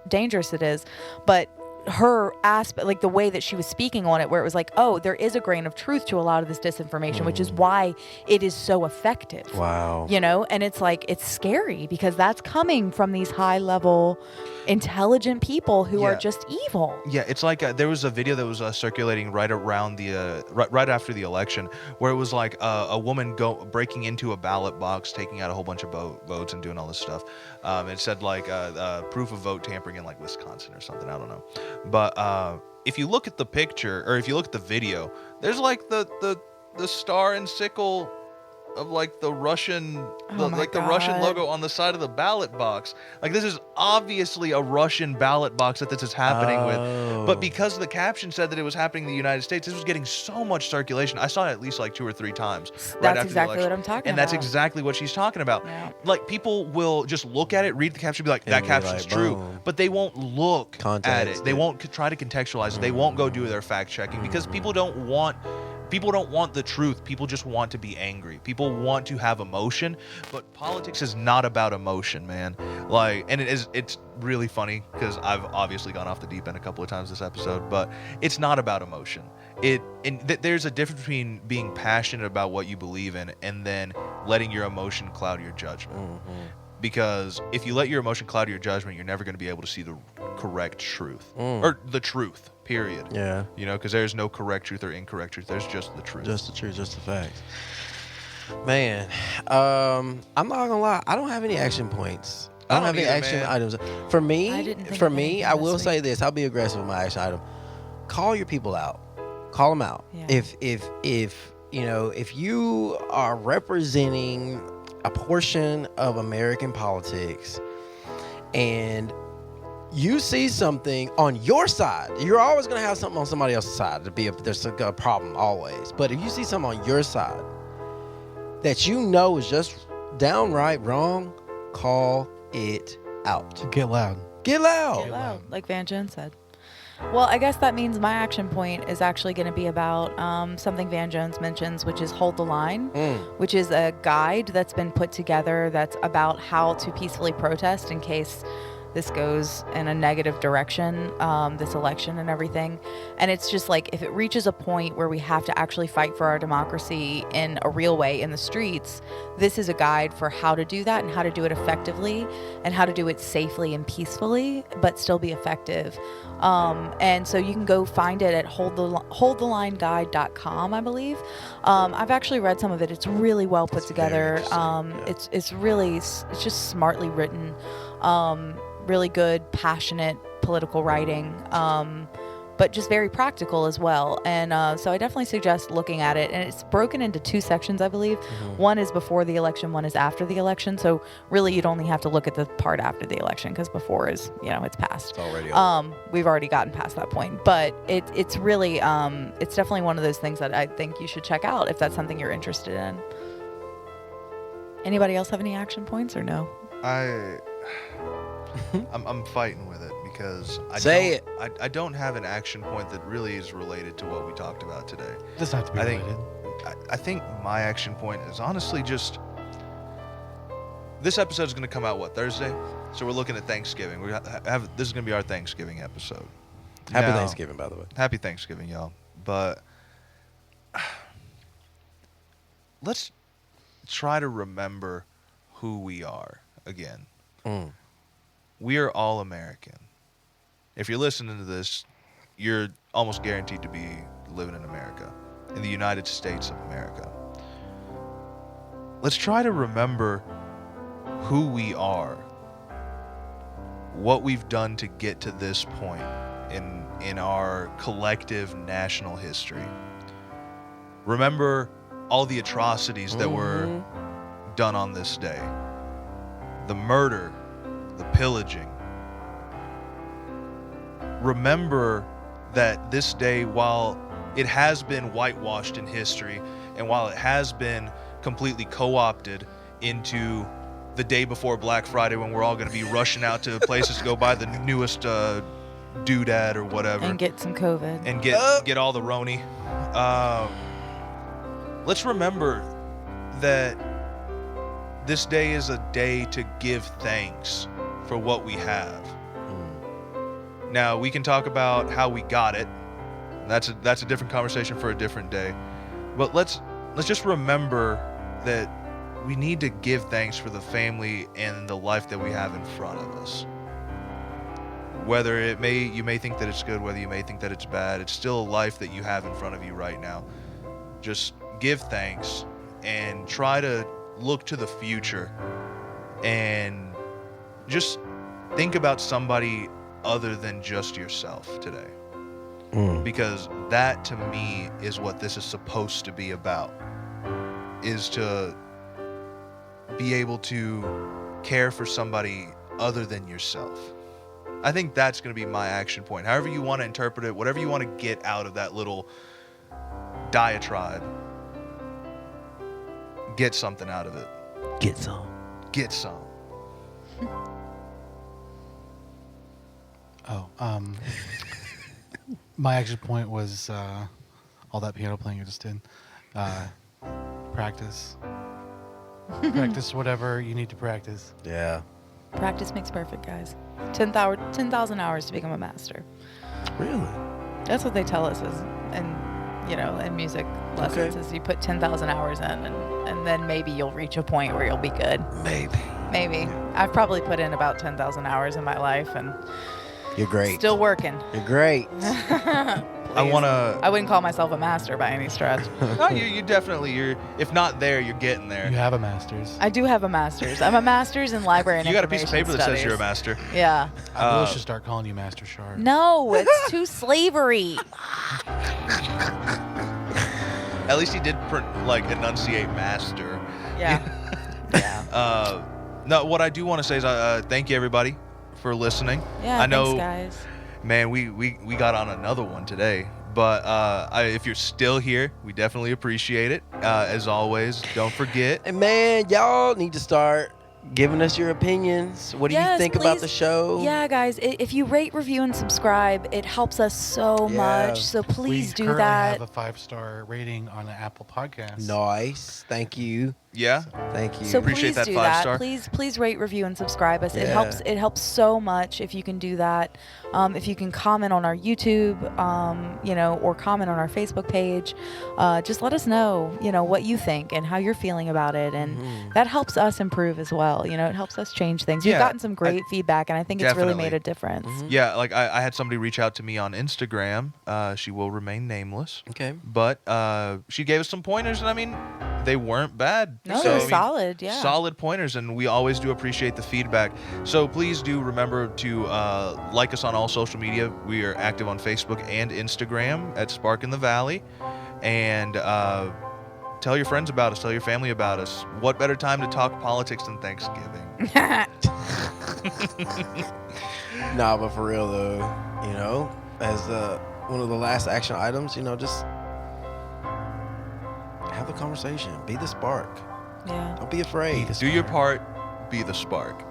Speaker 3: it is, but her aspect, like the way that she was speaking on it, where it was like, oh, there is a grain of truth to a lot of this disinformation, which is why it is so effective.
Speaker 1: Wow.
Speaker 3: You know, and it's like, it's scary because that's coming from these high level, intelligent people who are just evil.
Speaker 2: Yeah, it's like there was a video that was circulating right around the right after the election, where it was like a woman breaking into a ballot box, taking out a whole bunch of votes and doing all this stuff. It said like proof of vote tampering in like Wisconsin or something. I don't know, but if you look at the picture or if you look at the video, there's like the star and sickle of like the Russian the Russian logo on the side of the ballot box. Like, this is obviously a Russian ballot box that this is happening with. But because the caption said that it was happening in the United States, this was getting so much circulation. I saw it at least like 2 or 3 times.
Speaker 3: That's exactly what I'm talking about.
Speaker 2: And that's exactly what she's talking about.
Speaker 3: Yeah.
Speaker 2: Like, people will just look at it, read the caption, be like, that caption's true. But they won't look at it. They won't try to contextualize it. They won't go do their fact checking because people don't want the truth. People just want to be angry. People want to have emotion, but politics is not about emotion, man. Like, and it's really funny because I've obviously gone off the deep end a couple of times this episode, but it's not about emotion. There's a difference between being passionate about what you believe in and then letting your emotion cloud your judgment. Because if you let your emotion cloud your judgment, you're never going to be able to see the correct truth or the truth, period.
Speaker 1: Yeah.
Speaker 2: You know, because there's no correct truth or incorrect truth. There's just the truth.
Speaker 1: Just the truth, just the facts. Man, I'm not gonna lie. I don't have any action points. I don't have any action items. For me, I will say this. I'll be aggressive with my action item. Call your people out. Call them out.
Speaker 3: Yeah.
Speaker 1: If you are representing a portion of American politics and you see something on your side, you're always going to have something on somebody else's side. There's a problem always. But if you see something on your side that you know is just downright wrong, call it out.
Speaker 4: Get loud.
Speaker 1: Get loud.
Speaker 3: Get loud, like Van Jones said. Well, I guess that means my action point is actually going to be about something Van Jones mentions, which is Hold the Line, which is a guide that's been put together that's about how to peacefully protest in case this goes in a negative direction, this election and everything. And it's just like, if it reaches a point where we have to actually fight for our democracy in a real way in the streets, this is a guide for how to do that and how to do it effectively and how to do it safely and peacefully, but still be effective. And so you can go find it at holdthelineguide.com, I believe. I've actually read some of it. It's really well put together. It's just smartly written. Really good, passionate political writing, but just very practical as well. And so I definitely suggest looking at it. And it's broken into 2 sections, I believe. One is before the election, one is after the election. So really, you'd only have to look at the part after the election because before is, it's past.
Speaker 1: It's already over.
Speaker 3: We've already gotten past that point. But it's really, it's definitely one of those things that I think you should check out if that's something you're interested in. Anybody else have any action points or no?
Speaker 2: I'm fighting with it because I don't have an action point that really is related to what we talked about today.
Speaker 4: It doesn't have to be related.
Speaker 2: I think my action point is honestly just, this episode is going to come out Thursday? So we're looking at Thanksgiving. This is going to be our Thanksgiving episode.
Speaker 1: Happy Thanksgiving, by the way.
Speaker 2: Happy Thanksgiving, y'all. But let's try to remember who we are again. We are all American. If you're listening to this, you're almost guaranteed to be living in America, in the United States of America. Let's try to remember who we are, what we've done to get to this point in our collective national history. Remember all the atrocities that were done on this day. The murder, the pillaging. Remember that this day, while it has been whitewashed in history, and while it has been completely co-opted into the day before Black Friday when we're all going to be rushing out to places to go buy the newest doodad or whatever.
Speaker 3: And get some COVID.
Speaker 2: And get all the Roni. Let's remember that this day is a day to give thanks for what we have. Now we can talk about how we got it. That's a different conversation for a different day. But let's just remember that we need to give thanks for the family and the life that we have in front of us. Whether you may think that it's good, whether you may think that it's bad, it's still a life that you have in front of you right now. Just give thanks and try to look to the future and just think about somebody other than just yourself today. Because that to me is what this is supposed to be about, is to be able to care for somebody other than yourself. I think that's going to be my action point. However you want to interpret it, whatever you want to get out of that little diatribe, get something out of it.
Speaker 1: Get some.
Speaker 2: Get some.
Speaker 4: My action point was all that piano playing I just did. Practice. Practice whatever you need to practice.
Speaker 1: Yeah.
Speaker 3: Practice makes perfect, guys. 10,000 hours to become a master.
Speaker 1: Really?
Speaker 3: That's what they tell us in music lessons, is you put 10,000 hours in and then maybe you'll reach a point where you'll be good. Maybe. I've probably put in about 10,000 hours in my life and
Speaker 1: You're great.
Speaker 3: still working.
Speaker 1: You're great.
Speaker 3: I wouldn't call myself a master by any stretch.
Speaker 2: No, you definitely, if not there, you're getting there.
Speaker 4: You have a master's.
Speaker 3: I do have a master's. I'm a master's in library and
Speaker 2: You got a piece of paper
Speaker 3: information
Speaker 2: that says you're a
Speaker 3: studies.
Speaker 2: master.
Speaker 3: Yeah.
Speaker 4: I really should start calling you Master Sharp.
Speaker 3: No, it's too slavery.
Speaker 2: At least he did enunciate master.
Speaker 3: Yeah. Yeah.
Speaker 2: No, what I do want to say is thank you everybody for listening.
Speaker 3: Yeah,
Speaker 2: I know,
Speaker 3: thanks, guys.
Speaker 2: man, we got on another one today, but if you're still here, we definitely appreciate it. As always, don't forget.
Speaker 1: And man, y'all need to start giving us your opinions. What do you think about the show?
Speaker 3: Yeah, guys, if you rate, review, and subscribe, it helps us so much. So please do
Speaker 4: We
Speaker 3: that.
Speaker 4: have a 5-star rating on the Apple Podcast.
Speaker 1: Nice. Thank you.
Speaker 2: Yeah.
Speaker 1: Thank you.
Speaker 3: So
Speaker 2: Appreciate
Speaker 3: please
Speaker 2: that
Speaker 3: do
Speaker 2: 5-star.
Speaker 3: that. Please rate, review, and subscribe us.
Speaker 1: Yeah.
Speaker 3: It helps so much if you can do that. If you can comment on our YouTube, or comment on our Facebook page, just let us know, what you think and how you're feeling about it, and that helps us improve as well. It helps us change things. We've
Speaker 2: Yeah,
Speaker 3: gotten some great feedback, and I think it's really
Speaker 2: Definitely.
Speaker 3: made a difference.
Speaker 2: Yeah, I had somebody reach out to me on Instagram. She will remain nameless.
Speaker 1: Okay.
Speaker 2: But she gave us some pointers, and I mean, they weren't bad.
Speaker 3: No,
Speaker 2: So,
Speaker 3: they're
Speaker 2: I mean,
Speaker 3: solid. Yeah.
Speaker 2: Solid pointers, and we always do appreciate the feedback. So please do remember to like us on all social media. We are active on Facebook and Instagram at Spark in the Valley. And tell your friends about us. Tell your family about us. What better time to talk politics than Thanksgiving?
Speaker 1: Nah, but for real though, as one of the last action items, just have a conversation. Be the spark.
Speaker 3: Yeah.
Speaker 1: Don't be afraid.
Speaker 2: Do your part. Be the spark.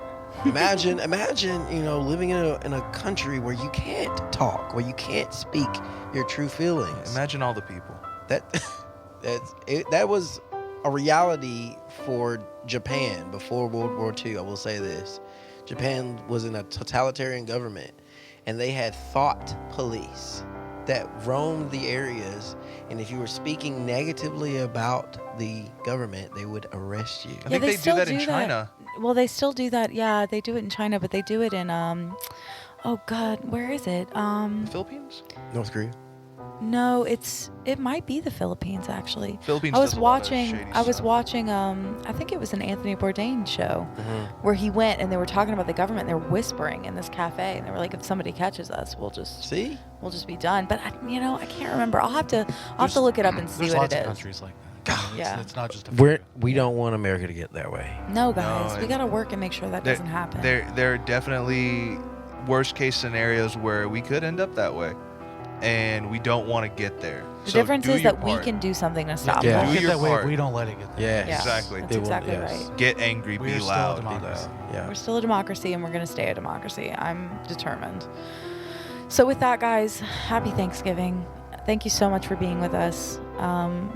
Speaker 1: Imagine, living in a country where you can't talk, where you can't speak your true feelings.
Speaker 2: Imagine all the people.
Speaker 1: That was a reality for Japan before World War II. I will say this. Japan was in a totalitarian government, and they had thought police that roamed the areas, and if you were speaking negatively about the government, they would arrest you.
Speaker 2: I think they do that in China.
Speaker 3: Well, they still do that. Yeah, they do it in China, but they do it in oh God, where is it?
Speaker 2: Philippines?
Speaker 1: North Korea.
Speaker 3: No, it might be the Philippines actually.
Speaker 2: Philippines
Speaker 3: I was
Speaker 2: does a lot of
Speaker 3: watching
Speaker 2: shady
Speaker 3: I was
Speaker 2: stuff.
Speaker 3: watching I think it was an Anthony Bourdain show where he went and they were talking about the government. They were whispering in this cafe and they were like, if somebody catches us, we'll just be done. But I can't remember. I'll have to look it up and see
Speaker 4: There's
Speaker 3: what
Speaker 4: lots
Speaker 3: it
Speaker 4: of
Speaker 3: is.
Speaker 4: countries like that.
Speaker 3: Yeah.
Speaker 4: It's not just a
Speaker 1: We don't want America to get that way.
Speaker 3: No, guys, we
Speaker 2: and-
Speaker 3: gotta work and make sure that doesn't happen.
Speaker 2: There are definitely worst case scenarios where we could end up that way, and we don't want to get there.
Speaker 3: The
Speaker 2: So
Speaker 3: difference
Speaker 2: do
Speaker 3: is
Speaker 2: your
Speaker 3: that we
Speaker 2: part.
Speaker 3: can do something to stop
Speaker 1: Yeah.
Speaker 3: it.
Speaker 4: We'll
Speaker 2: Do
Speaker 4: get
Speaker 2: your
Speaker 4: that way
Speaker 2: part.
Speaker 4: if we don't let it get there.
Speaker 1: Yeah.
Speaker 3: Yeah,
Speaker 2: Exactly.
Speaker 3: That's
Speaker 1: It will-
Speaker 3: exactly
Speaker 1: yes.
Speaker 3: right.
Speaker 2: Get angry,
Speaker 4: We're
Speaker 2: be
Speaker 4: still a
Speaker 2: loud.
Speaker 4: democracy.
Speaker 1: Yeah.
Speaker 3: We're still a democracy and we're going to stay a democracy. I'm determined. So with that, guys, happy Thanksgiving. Thank you so much for being with us.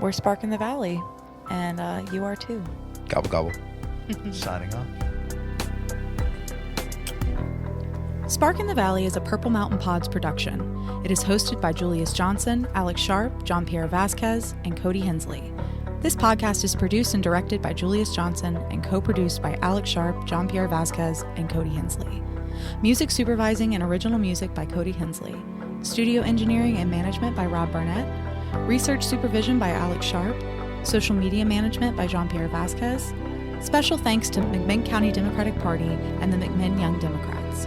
Speaker 3: We're Spark in the Valley, and you are too.
Speaker 1: Gobble gobble.
Speaker 2: Signing off.
Speaker 5: Spark in the Valley is a Purple Mountain Pods production. It is hosted by Julius Johnson, Alex Sharp, Jean-Pierre Vasquez, and Cody Hensley. This podcast is produced and directed by Julius Johnson and co-produced by Alex Sharp, Jean-Pierre Vasquez, and Cody Hensley. Music supervising and original music by Cody Hensley. Studio engineering and management by Rob Barnett. Research supervision by Alex Sharp. Social media management by Jean-Pierre Vasquez. Special thanks to McMinn County Democratic Party and the McMinn Young Democrats.